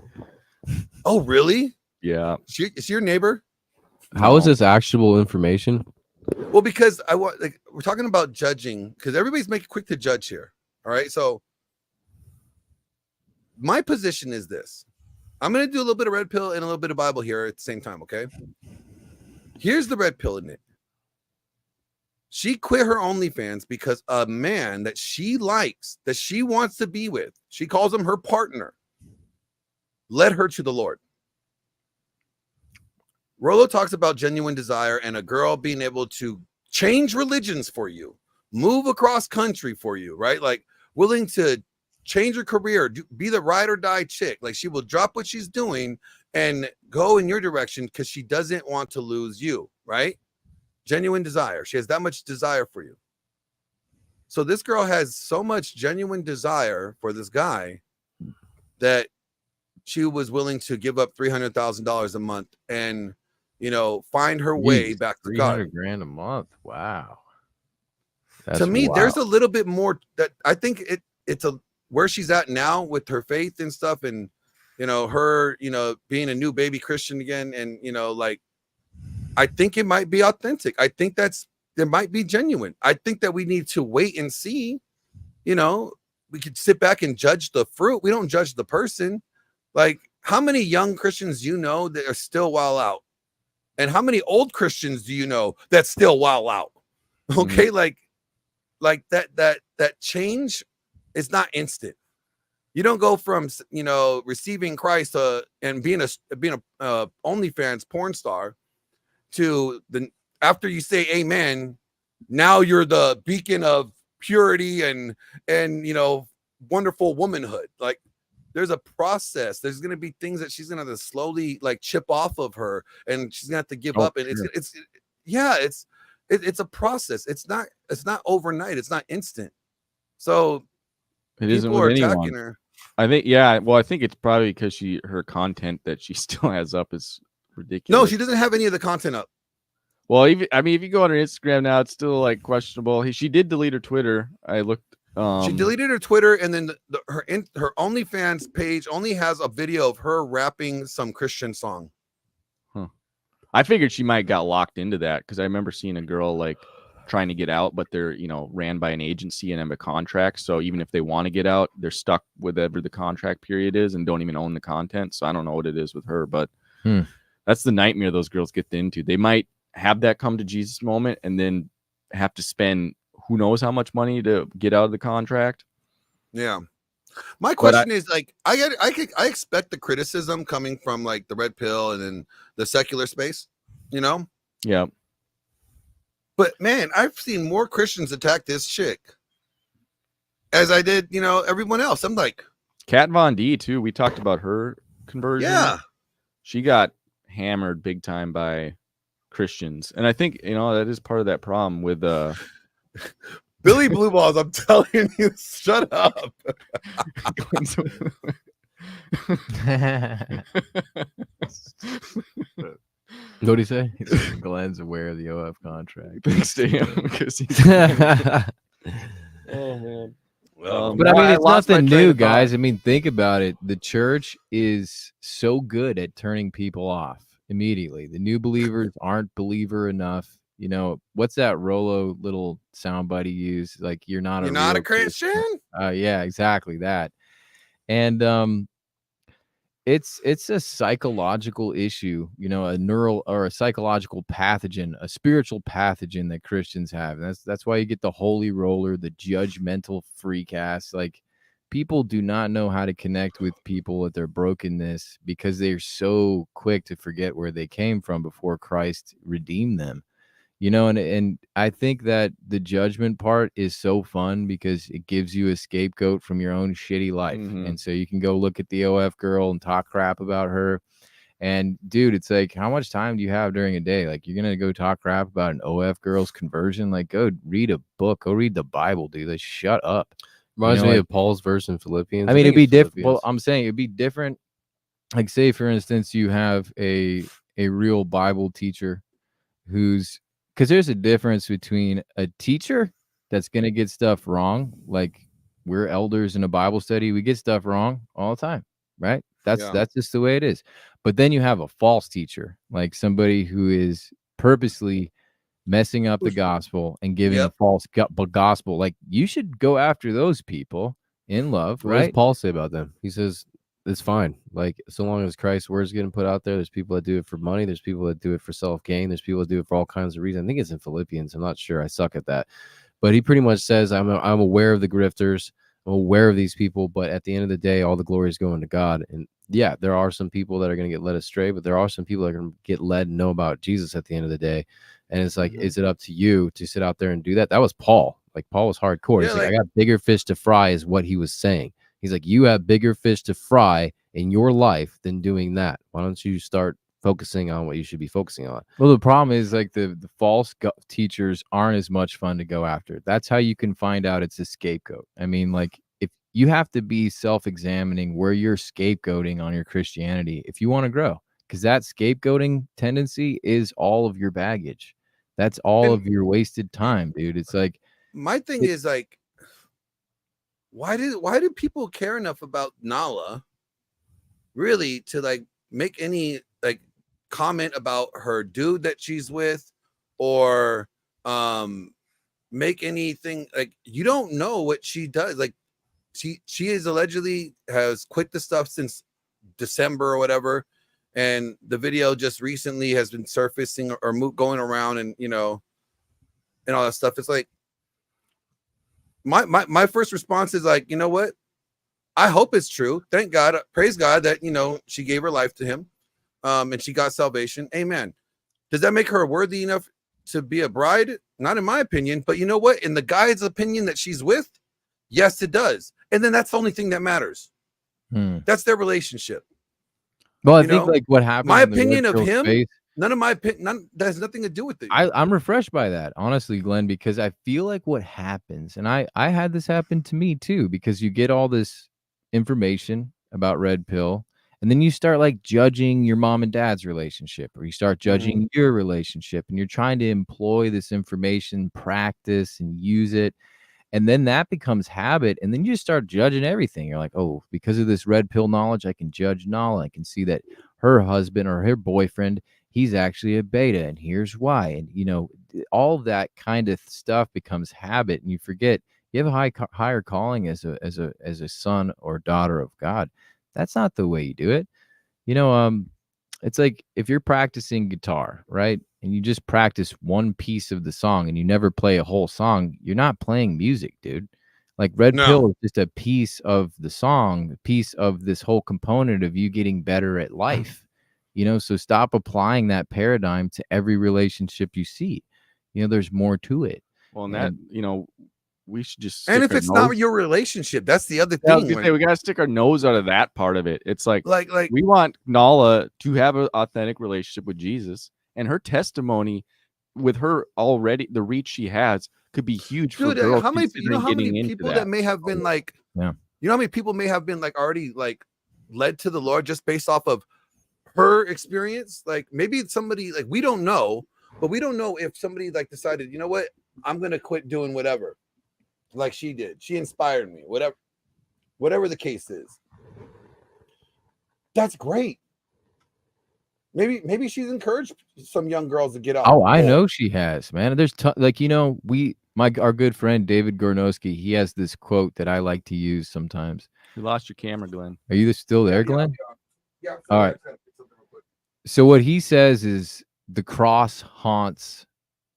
Oh, really? Yeah. Is she your neighbor? How is this actionable information? Well, because we're talking about judging, because everybody's making quick to judge here. All right. So my position is this. I'm going to do a little bit of red pill and a little bit of Bible here at the same time. Okay. Here's the red pill in it. She quit her OnlyFans because a man that she likes, that she wants to be with, she calls him her partner, led her to the Lord. Rollo talks about genuine desire and a girl being able to change religions for you, move across country for you, right? Like willing to change her career, be the ride or die chick. Like she will drop what she's doing and go in your direction because she doesn't want to lose you, right? Genuine desire. She has that much desire for you. So this girl has so much genuine desire for this guy that she was willing to give up $300,000 a month and find her way back to God. $300,000 a month. Wow. To me, there's a little bit more that I think it's where she's at now with her faith and stuff, and her being a new baby Christian again, and like I think it might be authentic. I think that's there might be genuine. I think that we need to wait and see. You know, we could sit back and judge the fruit. We don't judge the person. Like, how many young Christians you know that are still wild out? And how many old Christians do you know that still wild out? Okay, like that change is not instant. You don't go from, you know, receiving Christ and being a OnlyFans porn star to the after you say amen, now you're the beacon of purity and you know, wonderful womanhood. Like, there's a process. There's going to be things that she's going to have to slowly like chip off of her, and she's going to have to give up. And it's a process. It's not overnight. It's not instant. So it isn't with anyone. Her. I think, yeah. Well, I think it's probably because her content that she still has up is ridiculous. No, she doesn't have any of the content up. Well, if you go on her Instagram now, it's still like questionable. She did delete her Twitter. I looked. She deleted her Twitter, and then her OnlyFans page only has a video of her rapping some Christian song. Huh. I figured she might got locked into that because I remember seeing a girl like trying to get out, but they're, you know, ran by an agency and have a contract. So even if they want to get out, they're stuck with whatever the contract period is and don't even own the content. So I don't know what it is with her, but that's the nightmare those girls get into. They might have that come to Jesus moment and then have to spend who knows how much money to get out of the contract. Yeah. My question is, like, I expect the criticism coming from like the red pill and then the secular space, you know? Yeah. But man, I've seen more Christians attack this chick as I did, you know, everyone else. I'm like, Kat Von D too. We talked about her conversion. Yeah. She got hammered big time by Christians. And I think, you know, that is part of that problem with Billy Blue Balls, I'm telling you, shut up. What did he say? Glenn's aware of the OF contract. Thanks to him because he's oh man. But I mean, it's nothing new, guys. I mean, think about it. The church is so good at turning people off immediately. The new believers aren't believer enough. You know, what's that Rolo little soundbite he used? Like, you're not a Christian? Yeah, exactly that. And it's a psychological issue, you know, a neural or a psychological pathogen, a spiritual pathogen that Christians have. And that's why you get the holy roller, the judgmental freak ass. Like, people do not know how to connect with people at their brokenness because they're so quick to forget where they came from before Christ redeemed them. You know, and I think that the judgment part is so fun because it gives you a scapegoat from your own shitty life. And so you can go look at the OF girl and talk crap about her. And dude, it's like, how much time do you have during a day? Like, you're going to go talk crap about an OF girl's conversion? Like, go read a book, go read the Bible, dude. Like, shut up. Reminds me of Paul's verse in Philippians. I mean, it'd be different. Well, I'm saying it'd be different. Like, say, for instance, you have a real Bible teacher who's, because there's a difference between a teacher that's going to get stuff wrong. Like, we're elders in a Bible study. We get stuff wrong all the time, right? That's just the way it is. But then you have a false teacher, like somebody who is purposely messing up the gospel and giving a false gospel. Like, you should go after those people in love, right? What does Paul say about them? He says, it's fine. Like, so long as Christ's word's getting put out there, there's people that do it for money. There's people that do it for self-gain. There's people that do it for all kinds of reasons. I think it's in Philippians. I'm not sure. I suck at that. But he pretty much says, I'm aware of the grifters. I'm aware of these people. But at the end of the day, all the glory is going to God. And yeah, there are some people that are going to get led astray, but there are some people that are going to get led and know about Jesus at the end of the day. And it's like, is it up to you to sit out there and do that? That was Paul. Like, Paul was hardcore. He's like, I got bigger fish to fry is what he was saying. He's like, you have bigger fish to fry in your life than doing that. Why don't you start focusing on what you should be focusing on? Well, the problem is, like, the false teachers aren't as much fun to go after. That's how you can find out it's a scapegoat. I mean, like, if you have to be self-examining where you're scapegoating on your Christianity if you want to grow, because that scapegoating tendency is all of your baggage. That's all of your wasted time, dude. It's like, my thing is, like, why do people care enough about Nala really to like make any like comment about her dude that she's with or make anything like you don't know what she does. Like she is allegedly has quit the stuff since December or whatever, and the video just recently has been surfacing or going around, and you know, and all that stuff. It's like my first response is like, you know what? I hope it's true. Thank God, praise God that you know she gave her life to him, and she got salvation. Amen. Does that make her worthy enough to be a bride? Not in my opinion, but you know what? In the guy's opinion that she's with, yes, it does. And then that's the only thing that matters. That's their relationship. Well, I think like what happened. My opinion of him, none of my opinion, that has nothing to do with it. I'm refreshed by that, honestly, Glenn, because I feel like what happens, and I had this happen to me too, because you get all this information about Red Pill, and then you start like judging your mom and dad's relationship, or you start judging your relationship, and you're trying to employ this information, practice, and use it. And then that becomes habit. And then you just start judging everything. You're like, oh, because of this red pill knowledge, I can judge Nala. I can see that her husband or her boyfriend, he's actually a beta. And here's why. And, you know, all of that kind of stuff becomes habit. And you forget you have a higher calling as a son or daughter of God. That's not the way you do it. You know, it's like if you're practicing guitar, right? And you just practice one piece of the song and you never play a whole song, you're not playing music, dude. Like Red Pill is just a piece of the song, a piece of this whole component of you getting better at life. You know, so stop applying that paradigm to every relationship you see. You know, there's more to it. Well, and that, you know, we should just and if it's not your relationship, that's the other thing. We gotta stick our nose out of that part of it. It's like we want Nala to have an authentic relationship with Jesus, and her testimony with her already, the reach she has could be huge for girls. How many people that may have been like, you know, how many people may have been like already like led to the Lord just based off of her experience? Like maybe it's somebody like we don't know, but we don't know if somebody like decided, you know what, I'm gonna quit doing whatever. Like she did. She inspired me. Whatever the case is. That's great. Maybe she's encouraged some young girls to get out. Oh, I know she has, man. There's like, you know, our good friend David Gornowski, he has this quote that I like to use sometimes. You lost your camera, Glenn. Are you still there, Glenn? Yeah. All right. So what he says is the cross haunts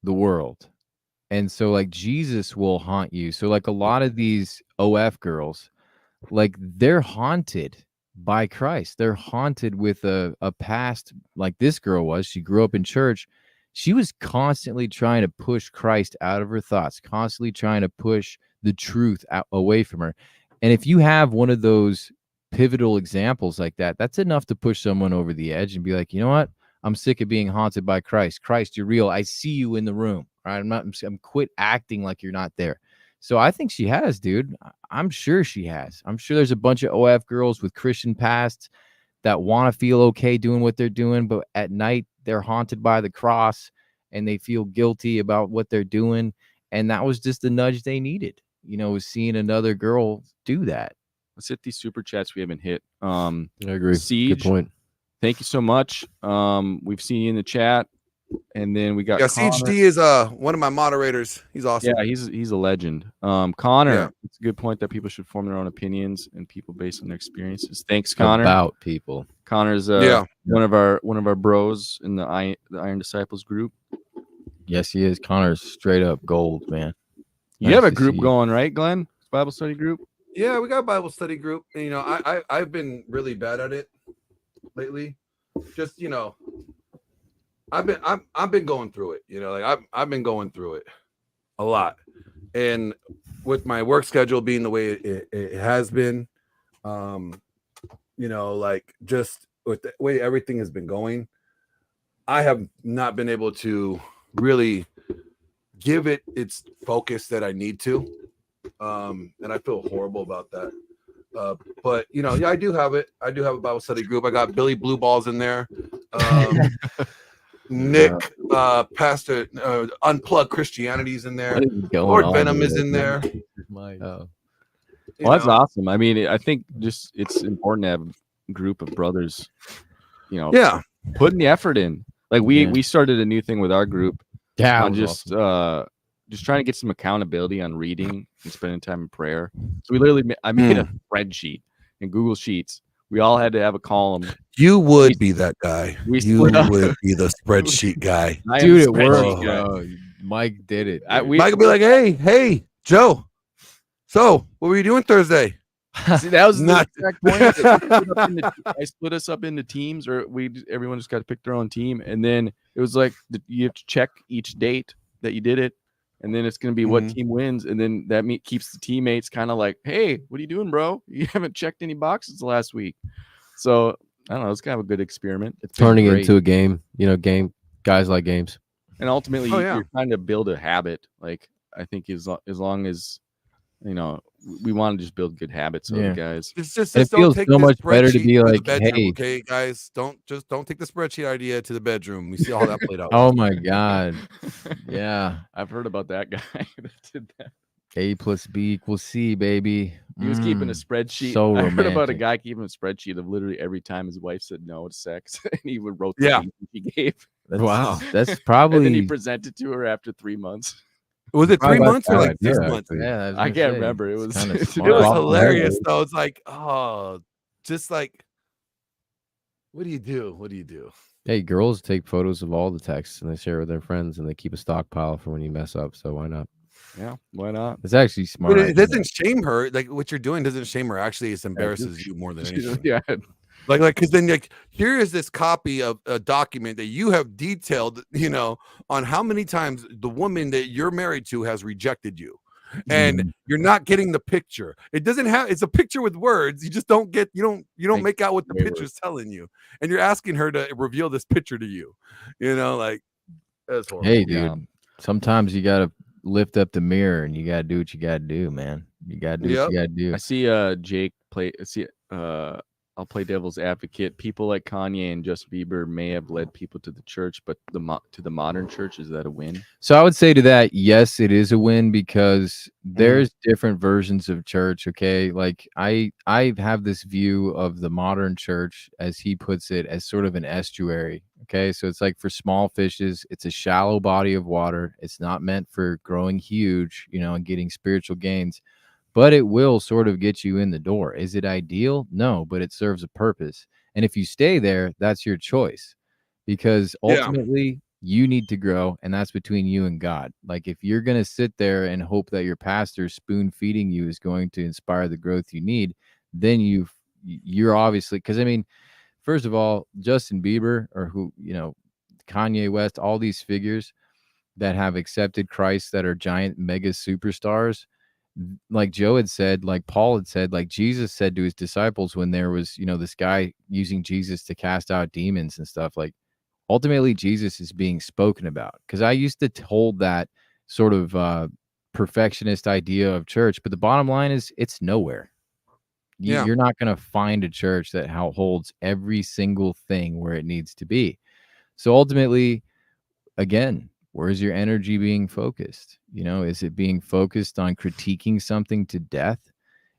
the world. And so like Jesus will haunt you. So like a lot of these OF girls, like they're haunted by Christ. They're haunted with a past like this girl was. She grew up in church. She was constantly trying to push Christ out of her thoughts, constantly trying to push the truth away from her. And if you have one of those pivotal examples like that, that's enough to push someone over the edge and be like, you know what? I'm sick of being haunted by Christ. Christ, you're real. I see you in the room. Right? I'm quit acting like you're not there. So I think she has, dude. I'm sure she has. I'm sure there's a bunch of OF girls with Christian pasts that want to feel okay doing what they're doing, but at night they're haunted by the cross and they feel guilty about what they're doing. And that was just the nudge they needed, you know, was seeing another girl do that. Let's hit these super chats we haven't hit. I agree. Siege, good point. Thank you so much. We've seen you in the chat. And then we got Siege D is one of my moderators. He's awesome. Yeah, he's a legend. Connor, it's a good point that people should form their own opinions and people based on their experiences. Thanks, Connor. About people. Connor's one of our bros in the Iron Disciples group. Yes, he is. Connor's straight up gold, man. You have a group going, right, Glenn? Bible study group? Yeah, we got a Bible study group. And, you know, I've been really bad at it lately. Just, you know, I've been going through it, you know, like I've been going through it a lot, and with my work schedule being the way it has been, you know, like just with the way everything has been going, I have not been able to really give it its focus that I need to, and I feel horrible about that. But you know, yeah, I do have it. I do have a Bible study group. I got Billy Blue Balls in there. Nick, Pastor, Unplugged Christianity's in there. Lord Venom is in there. Well, that's awesome. I mean, I think just it's important to have a group of brothers, you know, putting the effort in. Like we started a new thing with our group. Yeah, on just trying to get some accountability on reading and spending time in prayer. So I made a spreadsheet in Google Sheets. We all had to have a column. You would be that guy. You would be the spreadsheet guy. Dude, it worked, bro. Mike did it. Mike would be like, hey, Joe. So, what were you doing Thursday? See, that was the exact point. I split us up into teams, or everyone just got to pick their own team, and then it was like you have to check each date that you did it, and then it's going to be what team wins, and then that keeps the teammates kind of like, hey, what are you doing, bro? You haven't checked any boxes last week. So I don't know. It's kind of a good experiment. It's turning into a game. Guys like games, and ultimately you're trying to build a habit. Like I think as long as we want to just build good habits with the guys. It's just it feels so much better to be like, hey, okay, guys, don't take the spreadsheet idea to the bedroom. We see how that played out. Oh my God. Yeah. I've heard about that guy that did that. A plus B equals C, baby. He was keeping a spreadsheet. So I heard about a guy keeping a spreadsheet of literally every time his wife said no to sex, and he would wrote the things he gave. That's probably. And then he presented to her after 3 months. Was it 3 months or like 6 months? Yeah, I can't remember. It was it was hilarious though. It's like, just like, what do you do? What do you do? Hey, girls take photos of all the texts and they share with their friends, and they keep a stockpile for when you mess up. So why not? Yeah, why not? It's actually smart. But it doesn't shame her. Like what you're doing doesn't shame her. Actually, it embarrasses you more than anything. Yeah. Like, because then here is this copy of a document that you have detailed, on how many times the woman that you're married to has rejected you, and you're not getting the picture. It doesn't have. It's a picture with words. You just don't get. You don't make out what the picture's telling you, and you're asking her to reveal this picture to you. Like that's horrible. Hey, dude. Sometimes you gotta lift up the mirror and you gotta do what you gotta do, man. You gotta do what you gotta do. I see Jake play. I'll play devil's advocate. People like Kanye and Justin Bieber may have led people to the church, but to the modern church, is that a win? So I would say to that, yes, it is a win, because there's different versions of church. Okay, like I have this view of the modern church, as he puts it, as sort of an estuary. Okay, so it's like for small fishes, it's a shallow body of water. It's not meant for growing huge, and getting spiritual gains. But it will sort of get you in the door. Is it ideal? No, but it serves a purpose. And if you stay there, that's your choice, because ultimately you need to grow, and that's between you and God. Like if you're going to sit there and hope that your pastor spoon feeding you is going to inspire the growth you need, then you're obviously, because I mean, first of all, Justin Bieber or Kanye West, all these figures that have accepted Christ, that are giant mega superstars, like Joe had said, like Paul had said, like Jesus said to his disciples when there was, this guy using Jesus to cast out demons and stuff, like ultimately Jesus is being spoken about. Because I used to hold that sort of perfectionist idea of church, but the bottom line is it's nowhere. You're not going to find a church that holds every single thing where it needs to be. So ultimately, again, where's your energy being focused? Is it being focused on critiquing something to death?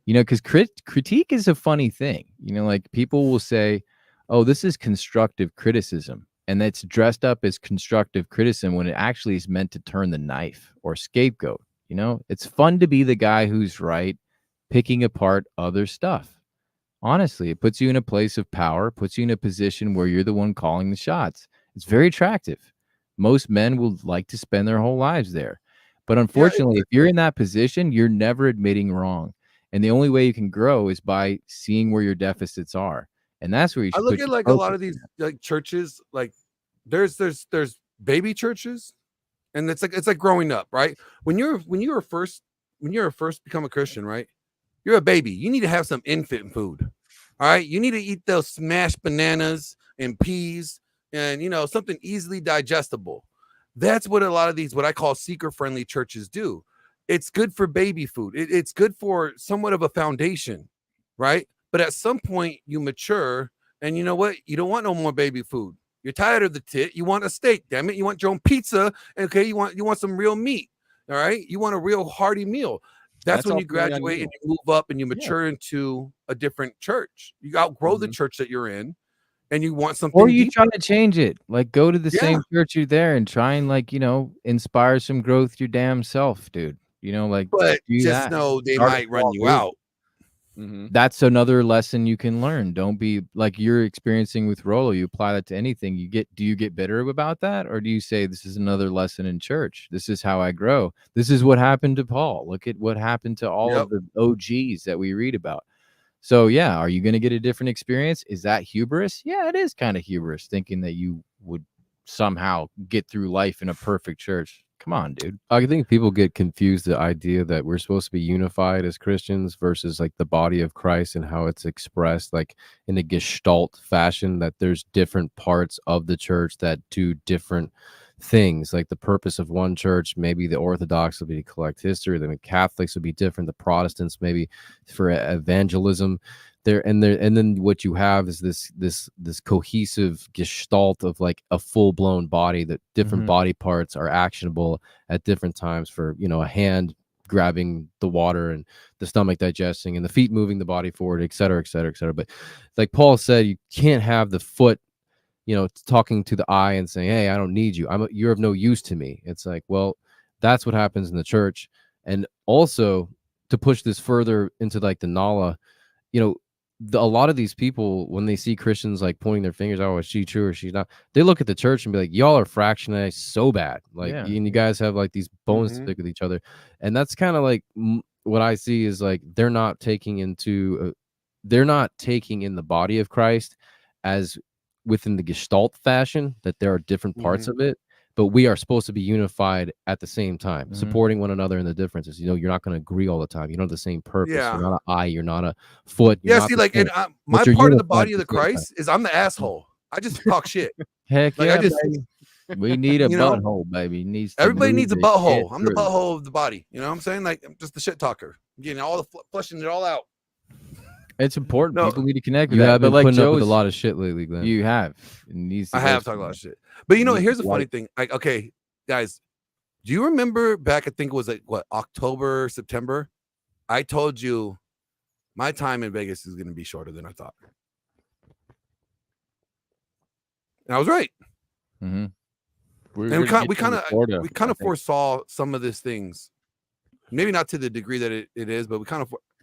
Because critique is a funny thing. Like people will say, oh, this is constructive criticism. And that's dressed up as constructive criticism when it actually is meant to turn the knife or scapegoat. It's fun to be the guy who's right, picking apart other stuff. Honestly, it puts you in a place of power, puts you in a position where you're the one calling the shots. It's very attractive. Most men will like to spend their whole lives there. But unfortunately, if you're in that position, you're never admitting wrong. And the only way you can grow is by seeing where your deficits are. And that's where you should. I look at like a lot of these like churches, like there's baby churches, and it's like growing up, right? When you're first become a Christian, right? You're a baby. You need to have some infant food. All right. You need to eat those smashed bananas and peas and something easily digestible. That's what a lot of these, what I call seeker-friendly churches do. It's good for baby food. It's good for somewhat of a foundation, right? But at some point you mature, and you know what? You don't want no more baby food. You're tired of the tit. You want a steak, damn it. You want your own pizza. Okay, you want some real meat. All right. You want a real hearty meal. That's when you graduate and you move up and you mature into a different church. You outgrow the church that you're in. and you want something, or you deeper. try to change it. Like, go to the same church you're there and try and, like, inspire some growth your damn self, dude. Like, But do just that. know they Start might run small, you dude. out. That's another lesson you can learn. Don't be like you're experiencing with Rolo. You apply that to anything. Do you get bitter about that? Or do you say, this is another lesson in church? This is how I grow. This is what happened to Paul. Look at what happened to all of the OGs that we read about. So yeah, are you going to get a different experience? Is that hubris? Yeah, it is kind of hubris, thinking that you would somehow get through life in a perfect church. Come on, dude. I think people get confused, the idea that we're supposed to be unified as Christians versus like the body of Christ and how it's expressed like in a gestalt fashion, that there's different parts of the church that do different things. Like the purpose of one church, maybe the Orthodox will be to collect history, then the Catholics would be different, the Protestants maybe for evangelism. And then what you have is this cohesive gestalt of like a full-blown body, that different body parts are actionable at different times for a hand grabbing the water and the stomach digesting and the feet moving the body forward, et cetera, et cetera, et cetera. But like Paul said, you can't have the foot talking to the eye and saying, hey, I don't need you, you're of no use to me. It's like, well, that's what happens in the church. And also, to push this further into like the Nala, a lot of these people, when they see Christians like pointing their fingers, oh, is she true or she's not, they look at the church and be like, y'all are fractionized so bad. Like, you guys have like these bones to pick with each other. And that's kind of like what I see is like, they're not taking in the body of Christ as within the gestalt fashion, that there are different parts of it. But we are supposed to be unified at the same time, supporting one another in the differences. You're not going to agree all the time. You don't have the same purpose. Yeah. You're not an eye. You're not a foot. See, like, and my part of the body of the Christ is I'm the asshole. I just talk shit. Heck like, yeah, we need a butthole, baby. Everybody needs a butthole. I'm the butthole of the body. You know what I'm saying? Like, I'm just the shit talker. I'm getting all the flushing it all out. It's important. People need to connect with you that. have been putting up with a lot of shit lately, Glenn. You have. I have talked a lot of shit. But here's the funny thing. Like, okay, guys, do you remember back, I think it was like October, September? I told you my time in Vegas is going to be shorter than I thought. And I was right. And we kind of foresaw some of these things. Maybe not to the degree that it is, but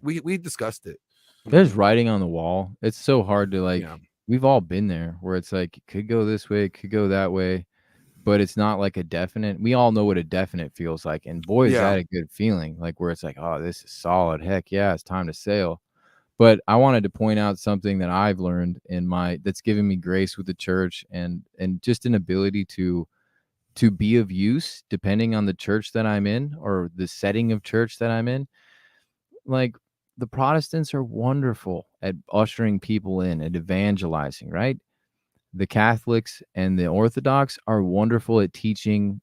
we discussed it. There's writing on the wall. It's so hard to we've all been there where it's like, it could go this way, it could go that way, but it's not like a definite. We all know what a definite feels like. And boy, is that a good feeling, like where it's like, oh, this is solid. Heck yeah, it's time to sail. But I wanted to point out something that I've learned that's given me grace with the church and just an ability to be of use depending on the church that I'm in or the setting of church that I'm in. Like, the Protestants are wonderful at ushering people in and evangelizing, right? The Catholics and the Orthodox are wonderful at teaching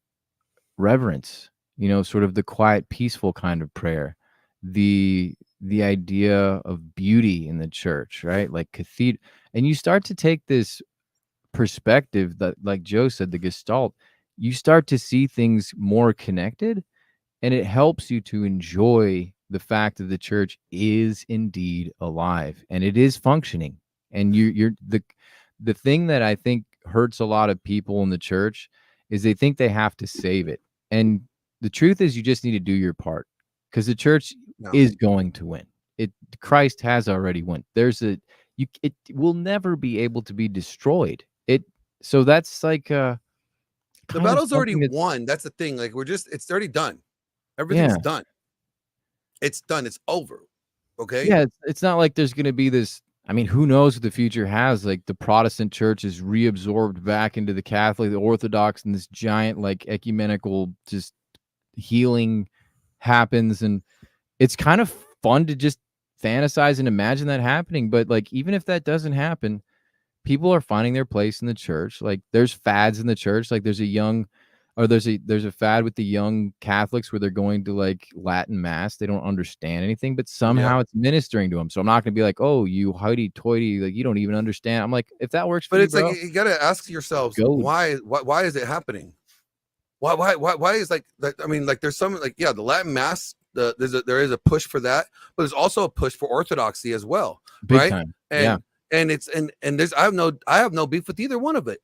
reverence, sort of the quiet, peaceful kind of prayer, the idea of beauty in the church, right? Like cathedral. And you start to take this perspective that, like Joe said, the gestalt, you start to see things more connected, and it helps you to enjoy the fact that the church is indeed alive and it is functioning. And you're the thing that I think hurts a lot of people in the church is they think they have to save it. And the truth is, you just need to do your part, because the church is going to win. Christ has already won. It will never be able to be destroyed. So that's like the battle's already won. That's the thing. Like, it's already done. Everything's done. It's done. It's over. Okay. Yeah. It's not like there's going to be this. I mean, who knows what the future has? Like, the Protestant church is reabsorbed back into the Catholic, the Orthodox, and this giant, like, ecumenical just healing happens. And it's kind of fun to just fantasize and imagine that happening. But like, even if that doesn't happen, people are finding their place in the church. Like, there's fads in the church. Like, there's a fad with the young Catholics where they're going to like Latin mass. They don't understand anything, but somehow it's ministering to them. So I'm not going to be like, oh, you hoity-toity, like you don't even understand. I'm like, if that works for you, like, you got to ask yourselves, why is it happening? Why is like, I mean, like, there's some, like, the Latin mass, there is a push for that, but there's also a push for orthodoxy as well. Big right? time. And and it's and there's I have no beef with either one of it.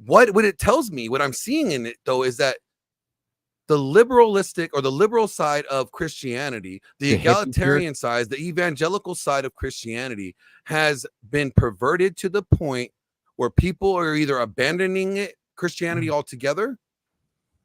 What it tells me, what I'm seeing in it though, is that the liberalistic or the liberal side of Christianity, the egalitarian side, the evangelical side of Christianity has been perverted to the point where people are either abandoning Christianity altogether,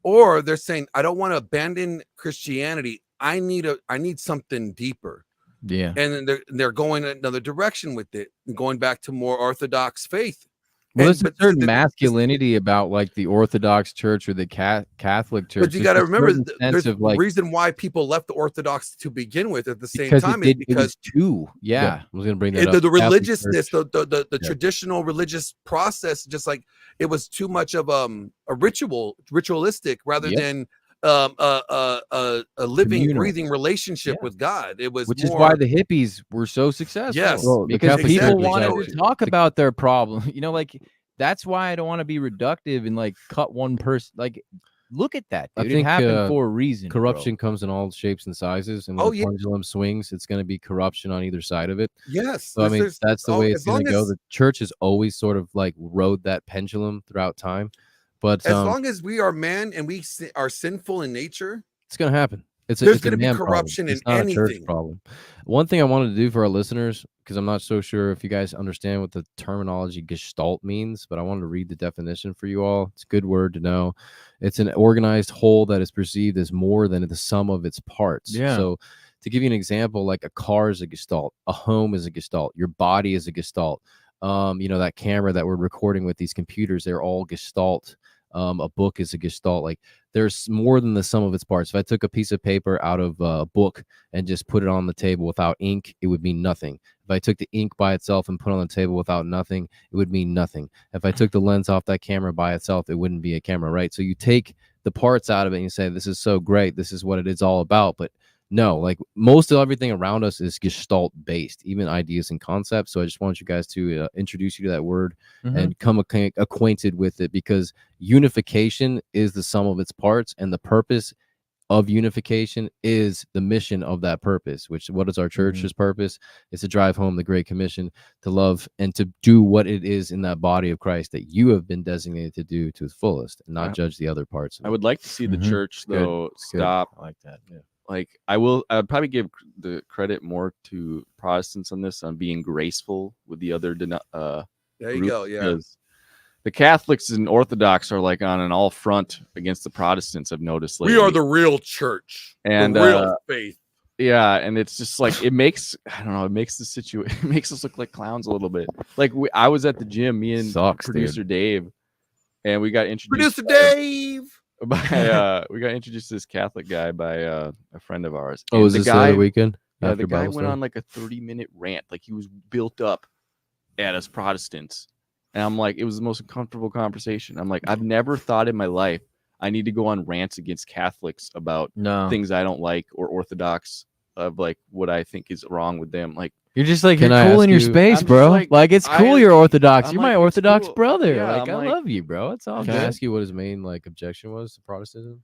or they're saying, I don't want to abandon Christianity. I need something deeper. Yeah. And then they're going another direction with it, going back to more Orthodox faith. Well, there's a certain masculinity about like the Orthodox Church or the Catholic Church. But you got to remember, there's a reason why people left the Orthodox to begin with. At the same time, is because I was going to bring that up. The religiousness, the traditional religious process, just like it was too much of a ritualistic rather than a living, breathing relationship with God. It was, which is why the hippies were so successful. Yes, because people wanted to talk about their problem. You know, like that's why I don't want to be reductive and like cut one person. Like, look at that, dude. I think it happened for a reason. Corruption comes in all shapes and sizes, and when the pendulum swings, it's going to be corruption on either side of it. Yes, so I mean that's the way it's going to go. The church has always sort of like rode that pendulum throughout time. But as long as we are man and we are sinful in nature, it's going to happen. There's going to be corruption in anything. A church problem. One thing I wanted to do for our listeners, because I'm not so sure if you guys understand what the terminology Gestalt means, but I wanted to read the definition for you all. It's a good word to know. It's an organized whole that is perceived as more than the sum of its parts. Yeah. So to give you an example, like a car is a Gestalt, a home is a Gestalt, your body is a Gestalt. You know, that camera that we're recording with, these computers, they're all Gestalt. A book is a Gestalt. Like there's more than the sum of its parts. If I took a piece of paper out of a book and just put it on the table without ink, it would mean nothing. If I took the ink by itself and put it on the table without nothing, it would mean nothing. If I took the lens off that camera by itself, it wouldn't be a camera, right? So you take the parts out of it and you say, this is so great, this is what it is all about. But no, like most of everything around us is Gestalt based, even ideas and concepts. So I just want you guys to introduce you to that word and come acquainted with it, because unification is the sum of its parts, and the purpose of unification is the mission of that purpose. Which, what is our church's purpose? It's to drive home the Great Commission, to love and to do what it is in that body of Christ that you have been designated to do to the fullest, and not judge the other parts of it. I would like to see the church though stop. I like that. Yeah. Like I'd probably give the credit more to Protestants on this, on being graceful with the other there you go. Yeah, the Catholics and Orthodox are like on an all front against the Protestants, I've noticed lately. We are the real church and the real faith. Yeah, and it's just like it makes it makes the situation, it makes us look like clowns a little bit. Like I was at the gym, me and producer Dave, and we got introduced. Producer Dave. We got introduced to this Catholic guy by a friend of ours. Oh, was this the other weekend? Yeah, the guy went on like a 30-minute rant, like he was built up at us Protestants, and I'm like, it was the most uncomfortable conversation. I'm like, I've never thought in my life I need to go on rants against Catholics about things I don't like, or Orthodox of like what I think is wrong with them. Like, you're just like, you're cool in your space, bro. Like it's cool you're Orthodox. You're my Orthodox brother. Yeah, like I love you, bro. It's all good. Can I ask you what his main like objection was to Protestantism?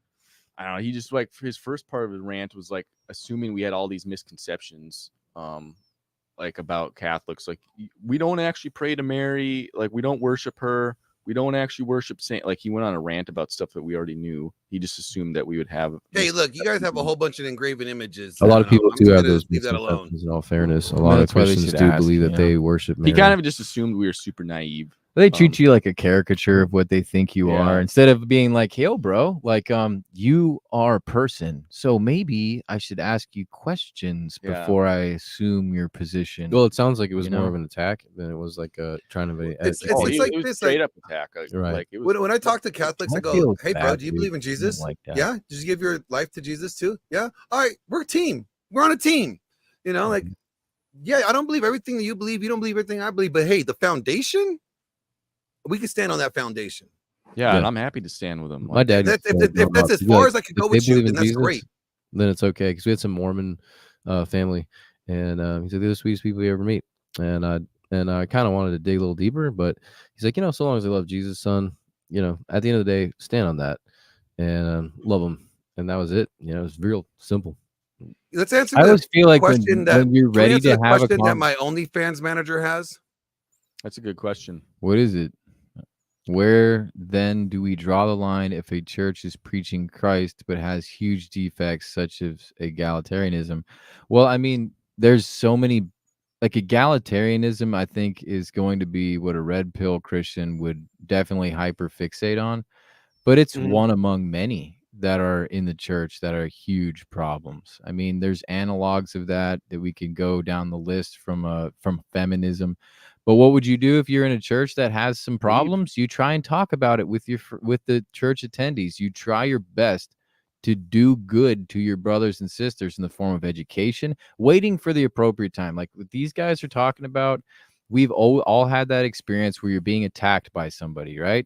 I don't know. He just like, his first part of his rant was like assuming we had all these misconceptions, like about Catholics. Like we don't actually pray to Mary. Like we don't worship her. We don't actually worship Saint. Like he went on a rant about stuff that we already knew. He just assumed that we would have. Hey, look, you guys have a whole bunch of engraven images. A lot of people do have those. Leave that alone. In all fairness, a lot of Christians do believe that they worship Mary. He kind of just assumed we were super naive. They treat you like a caricature of what they think you are, instead of being like, "Yo, bro, like, you are a person, so maybe I should ask you questions before I assume your position." Well, it sounds like it was more of an attack than it was like trying to be. It's like it was this straight up attack. Right. Like, it was, when I talk to Catholics, I go, "Hey, bro, do you believe in Jesus? Like that. Yeah, did you give your life to Jesus too? Yeah. All right, we're a team. We're on a team. You know, like, yeah, I don't believe everything that you believe. You don't believe everything I believe. But hey, the foundation." We can stand on that foundation. Yeah, and I'm happy to stand with them. My dad. If that's as far as I could go with you, then that's great. Then it's okay, because we had some Mormon family, and he said they're the sweetest people you ever meet. And I kind of wanted to dig a little deeper, but he's like, so long as they love Jesus, son, at the end of the day, stand on that and love them, and that was it. It was real simple. Let's answer. I always feel like when that you're ready to have a question that my OnlyFans manager has. That's a good question. What is it? Where then do we draw the line if a church is preaching Christ but has huge defects such as egalitarianism? Well, I mean, there's so many, like egalitarianism, I think is going to be what a red pill Christian would definitely hyper fixate on, but it's one among many that are in the church that are huge problems. I mean, there's analogs of that we can go down the list from feminism. But what would you do if you're in a church that has some problems? You try and talk about it with the church attendees. You try your best to do good to your brothers and sisters in the form of education, waiting for the appropriate time. Like what these guys are talking about, we've all had that experience where you're being attacked by somebody, right?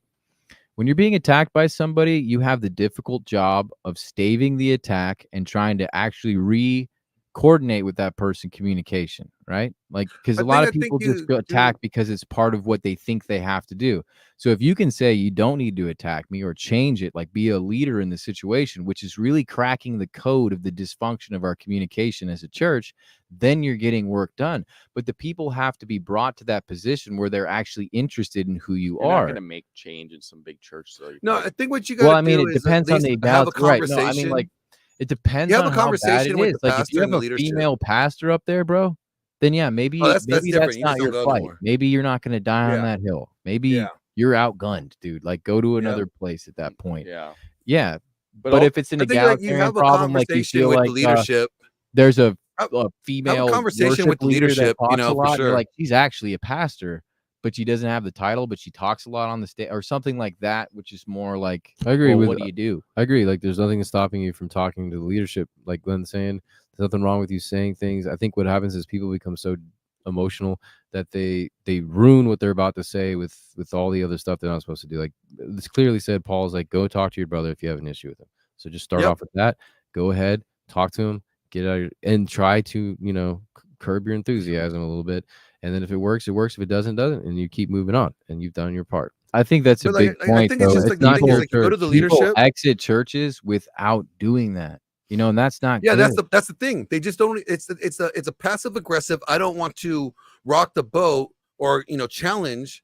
When you're being attacked by somebody, you have the difficult job of staving the attack and trying to actually coordinate with that person communication, right? Like, because a lot of people just go attack because it's part of what they think they have to do. So if you can say you don't need to attack me or change it, like be a leader in the situation, which is really cracking the code of the dysfunction of our communication as a church, then you're getting work done. But the people have to be brought to that position where they're actually interested in who you You're are. not going to make change in some big church. So no, I think what you got to well, I mean, do it is depends on the have a right. conversation. No, I mean, like, it depends You have on a how bad conversation it with is. the Like, if pastor you and have the a leadership. female pastor up there, bro, then yeah, maybe that's maybe different. that's You not just don't your go fight. anymore. Maybe you're not going to die on Yeah. that hill. Maybe Yeah. you're outgunned, dude. Like, go to Yeah. another place at that point. Yeah. Yeah. But if it's an I think like you egalitarian have a problem, like you conversation feel with like the leadership. there's a Have female a conversation worship with the leader that leadership, talks a for lot. And you're sure. like, she's actually a pastor, but she doesn't have the title, but she talks a lot on the stage or something like that, which is more like, I agree with what do you do? I agree. Like, there's nothing stopping you from talking to the leadership. Like Glenn's saying, there's nothing wrong with you saying things. I think what happens is people become so emotional that they ruin what they're about to say with all the other stuff they're not supposed to do. Like it's clearly said, Paul's like, go talk to your brother if you have an issue with him. So just start off with that. Go ahead, talk to him, get out and try to curb your enthusiasm a little bit. And then if it works, it works. If it doesn't, and you keep moving on and you've done your part. I think that's a big point. I think it's just like the thing is, like, you go to the leadership. Exit churches without doing that, and that's not. Yeah, good. that's the thing. They just don't. It's a passive aggressive. I don't want to rock the boat or challenge,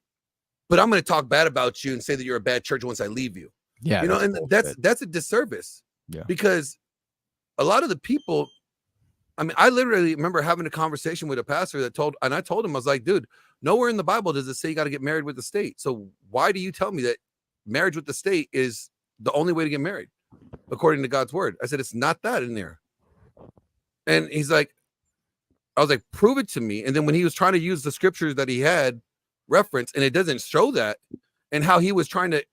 but I'm going to talk bad about you and say that you're a bad church once I leave you. Yeah, and that's a disservice. Yeah, because a lot of the people. I mean, I literally remember having a conversation with a pastor I told him, I was like, dude, nowhere in the Bible does it say you got to get married with the state. So why do you tell me that marriage with the state is the only way to get married according to God's word? I said, it's not that in there. And he's like, I was like, prove it to me. And then when he was trying to use the scriptures that he had referenced, and it doesn't show that, and how he was trying to,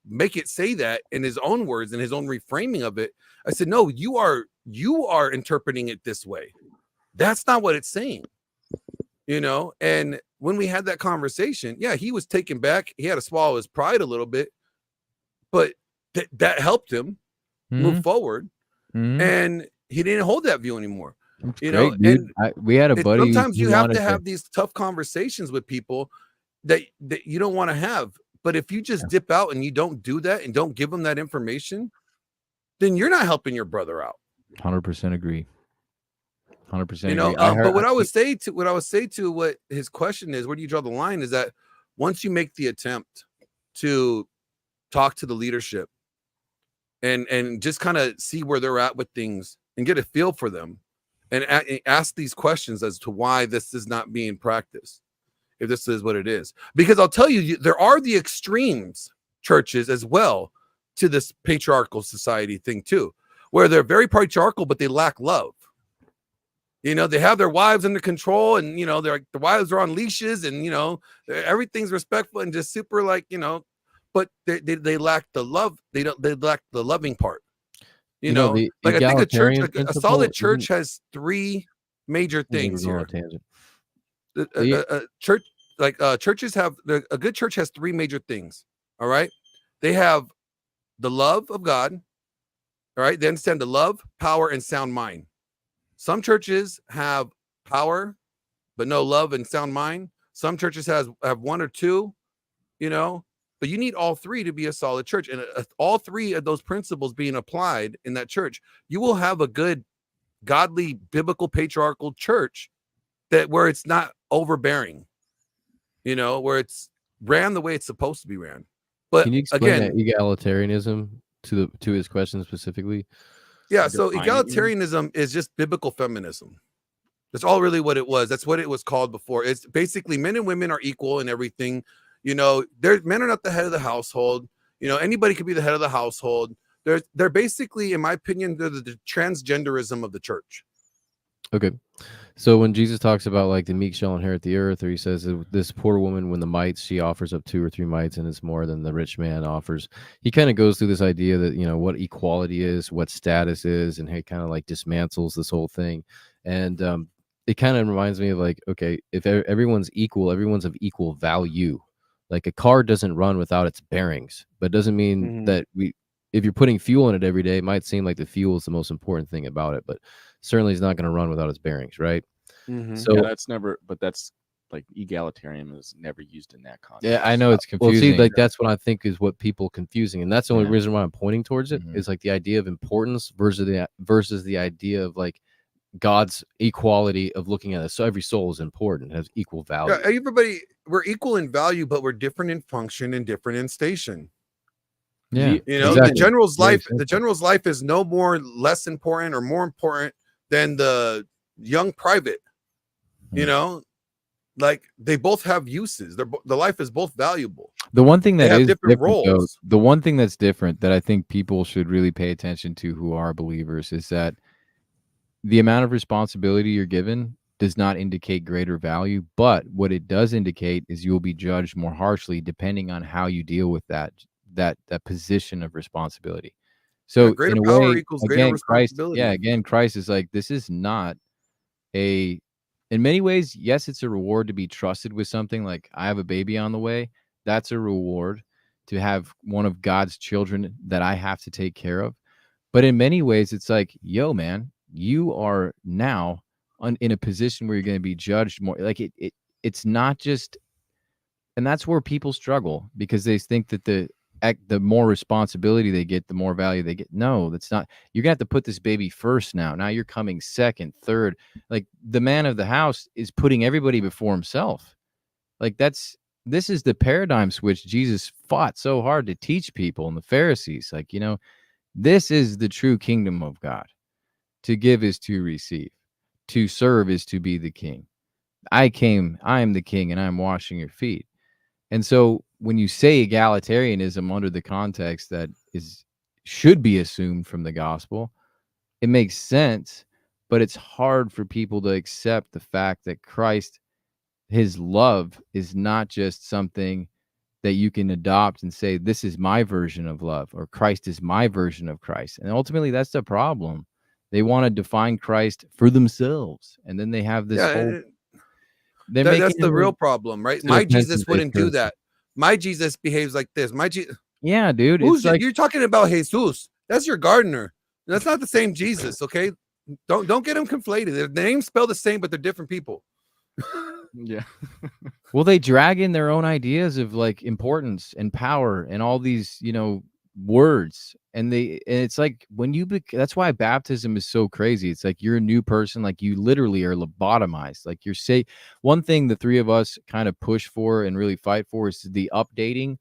make it say that in his own words and his own reframing of it, I said, no, you are interpreting it this way. That's not what it's saying, And when we had that conversation, yeah, he was taken back. He had to swallow his pride a little bit, but that helped him move forward. And he didn't hold that view anymore. And we had a buddy. Sometimes you have to have these tough conversations with people that you don't want to have. But if you just dip out and you don't do that and don't give them that information, then you're not helping your brother out. 100% agree. 100%. But what I would say to what his question is, where do you draw the line? Is that once you make the attempt to talk to the leadership and just kind of see where they're at with things and get a feel for them and ask these questions as to why this is not being practiced, if this is what it is. Because I'll tell you, there are the extremes churches as well to this patriarchal society thing too, where they're very patriarchal, but they lack love. They have their wives under control and, the wives are on leashes and, everything's respectful and just super but they lack the love. They lack the loving part. I think a solid church has three major things here. Churches have a good church has three major things. All right. They have the love of God. All right. They understand the love, power, and sound mind. Some churches have power, but no love and sound mind. Some churches have one or two, but you need all three to be a solid church. And all three of those principles being applied in that church, you will have a good, godly, biblical, patriarchal church where it's not overbearing. you know, where it's ran the way it's supposed to be ran. But can you explain that again, egalitarianism to his question specifically? yeah, so Define it, you mean? egalitarianism is just biblical feminism. That's all really what it was. That's what it was called before. It's basically men and women are equal in everything. You know, men are not the head of the household. You know, anybody could be the head of the household. They're basically, in my opinion, they're the transgenderism of the church. Okay. So when Jesus talks about like the meek shall inherit the earth, or he says that this poor woman, when the mites, she offers up 2 or 3 mites, and it's more than the rich man offers. He kind of goes through this idea that, you know, what equality is, what status is, and he kind of like dismantles this whole thing. And it kind of reminds me of like, okay, if everyone's equal, everyone's of equal value. Like a car doesn't run without its bearings, but it doesn't mean that if you're putting fuel in it every day, it might seem like the fuel is the most important thing about it, but certainly it's not going to run without its bearings, right? So yeah, that's like egalitarian is never used in that context. Yeah, I know it's confusing. Well, see, like that's what I think is what people confusing, and that's the only reason why I'm pointing towards it is like the idea of importance versus the idea of like God's equality of looking at it. So every soul is important, has equal value. Yeah, everybody, we're equal in value, but we're different in function and different in station. Yeah, you know, exactly. the general's life is no more less important or more important than the young private. You know, like they both have uses. The life is both valuable. The one thing that is different, roles. though, the one thing that's different that I think people should really pay attention to who are believers is that the amount of responsibility you're given does not indicate greater value, but what it does indicate is you will be judged more harshly depending on how you deal with that position of responsibility. So greater in a power way, equals greater responsibility. Again, Christ is like, this is not in many ways, yes, it's a reward to be trusted with something. Like I have a baby on the way. That's a reward to have one of God's children that I have to take care of. But in many ways, it's like, yo, man, you are now in a position where you're going to be judged more. Like it's not just, and that's where people struggle because they think that the more responsibility they get, the more value they get. No, that's not. You're gonna have to put this baby first now. Now you're coming second, third. Like the man of the house is putting everybody before himself. Like this is the paradigm switch Jesus fought so hard to teach people and the Pharisees. Like, you know, this is the true kingdom of God. To give is to receive. To serve is to be the king. I am the king, and I'm washing your feet. And so when you say egalitarianism under the context that should be assumed from the gospel, it makes sense, but it's hard for people to accept the fact that Christ, his love is not just something that you can adopt and say, this is my version of love, or Christ is my version of Christ. And ultimately that's the problem. They want to define Christ for themselves. And then they have this whole... That's the real problem, right? My Jesus wouldn't do that. My Jesus behaves like this. Yeah, dude. You're talking about Jesus. That's your gardener. That's not the same Jesus, okay? Don't get them conflated. The names spell the same, but they're different people. Yeah. Well, they drag in their own ideas of like importance and power and all these, you know, words, and it's like when that's why baptism is so crazy. It's like you're a new person, like you literally are lobotomized. Like one thing the three of us kind of push for and really fight for is the updating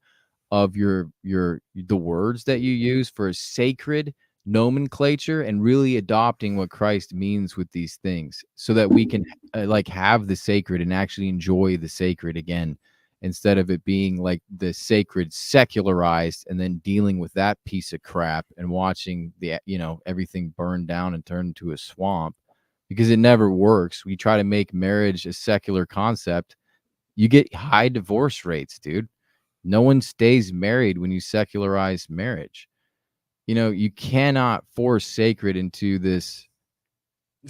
of the words that you use for a sacred nomenclature, and really adopting what Christ means with these things so that we can like have the sacred and actually enjoy the sacred again, instead of it being like the sacred secularized and then dealing with that piece of crap and watching everything burn down and turn into a swamp, because it never works. We try to make marriage a secular concept. You get high divorce rates, dude. No one stays married when you secularize marriage. You know, you cannot force sacred into this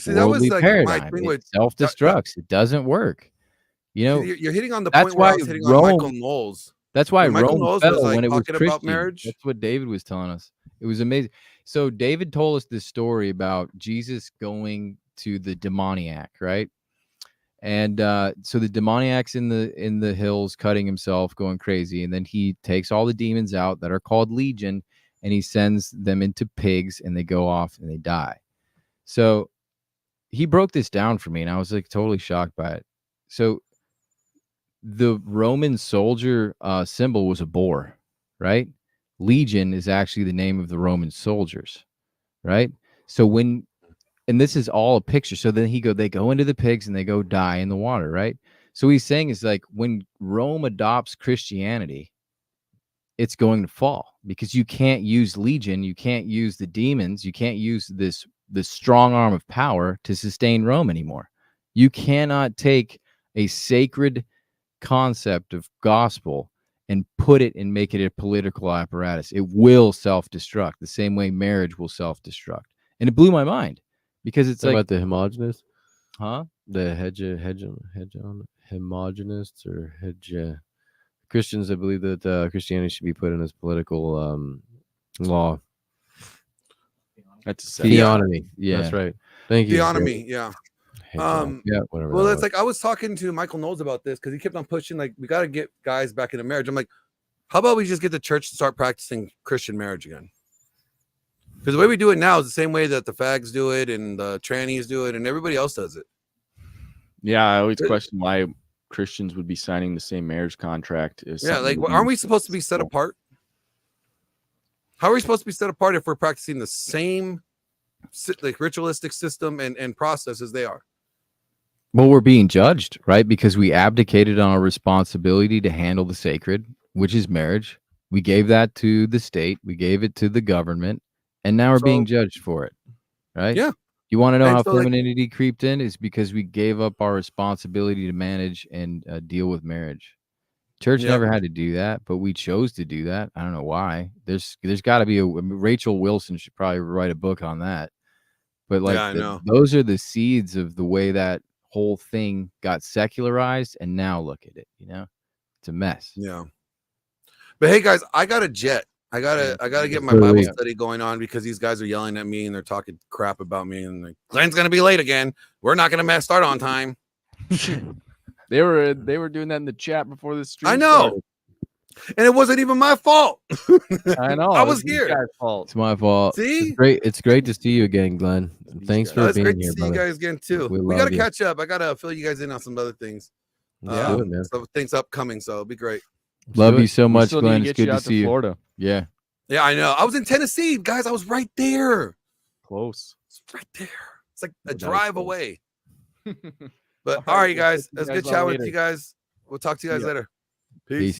worldly paradigm. It self-destructs. It doesn't work. You know, you're hitting on the point where I was hitting on Michael Knowles. That's why Rome fell when it was Christian. About marriage. That's what David was telling us. It was amazing. So David told us this story about Jesus going to the demoniac, right? And so the demoniac's in the hills cutting himself, going crazy, and then he takes all the demons out that are called Legion, and he sends them into pigs, and they go off and they die. So he broke this down for me, and I was like totally shocked by it. So the Roman soldier symbol was a boar, right? Legion is actually the name of the Roman soldiers, right? So and this is all a picture. So then they go into the pigs and they go die in the water, right? So he's saying is like when Rome adopts Christianity, it's going to fall because you can't use Legion, you can't use the demons, you can't use this strong arm of power to sustain Rome anymore. You cannot take a sacred concept of gospel and put it and make it a political apparatus. It will self-destruct the same way marriage will self-destruct. And it blew my mind because it's like like about the homogenous, huh? The homogenists or Christians that believe that Christianity should be put in as political law. That's theonomy. Yeah, that's right. Thank you. Theonomy. Yeah. Yeah, whatever. Well, that's like I was talking to Michael Knowles about this because he kept on pushing like we got to get guys back into marriage. I'm like, how about we just get the church to start practicing Christian marriage again? Because the way we do it now is the same way that the fags do it and the trannies do it and everybody else does it. Yeah, I always question why Christians would be signing the same marriage contract as like aren't we supposed to be set apart? How are we supposed to be set apart if we're practicing the same like ritualistic system and process as they are? Well, we're being judged, right? Because we abdicated on our responsibility to handle the sacred, which is marriage. We gave that to the state, we gave it to the government, and now we're being judged for it, right? Yeah. You want to know how femininity creeped in? Is because we gave up our responsibility to manage and deal with marriage. Church never had to do that, but we chose to do that. I don't know why. There's got to be Rachel Wilson should probably write a book on that. But like those are the seeds of the way that whole thing got secularized, and now look at it. It's a mess. Yeah. But hey, guys, I got a jet. I gotta get my Bible study going on because these guys are yelling at me and they're talking crap about me and like, Glenn's gonna be late again. We're not gonna start on time. They were doing that in the chat before the stream. I know, started. And it wasn't even my fault. I know. I was here. It's my fault. See, it's great to see you again, Glenn. Thanks for being here. It's great to see you guys again too. We gotta catch up. I gotta fill you guys in on some other things. Yeah, man. Some things upcoming, so it'll be great. Love you so much, Glenn. It's good to see you. Florida. Yeah. Yeah, I know. I was in Tennessee, guys. I was right there. Close. It's right there. It's like a drive away. But all right, you guys. That's good chatting with you guys. We'll talk to you guys later. Peace.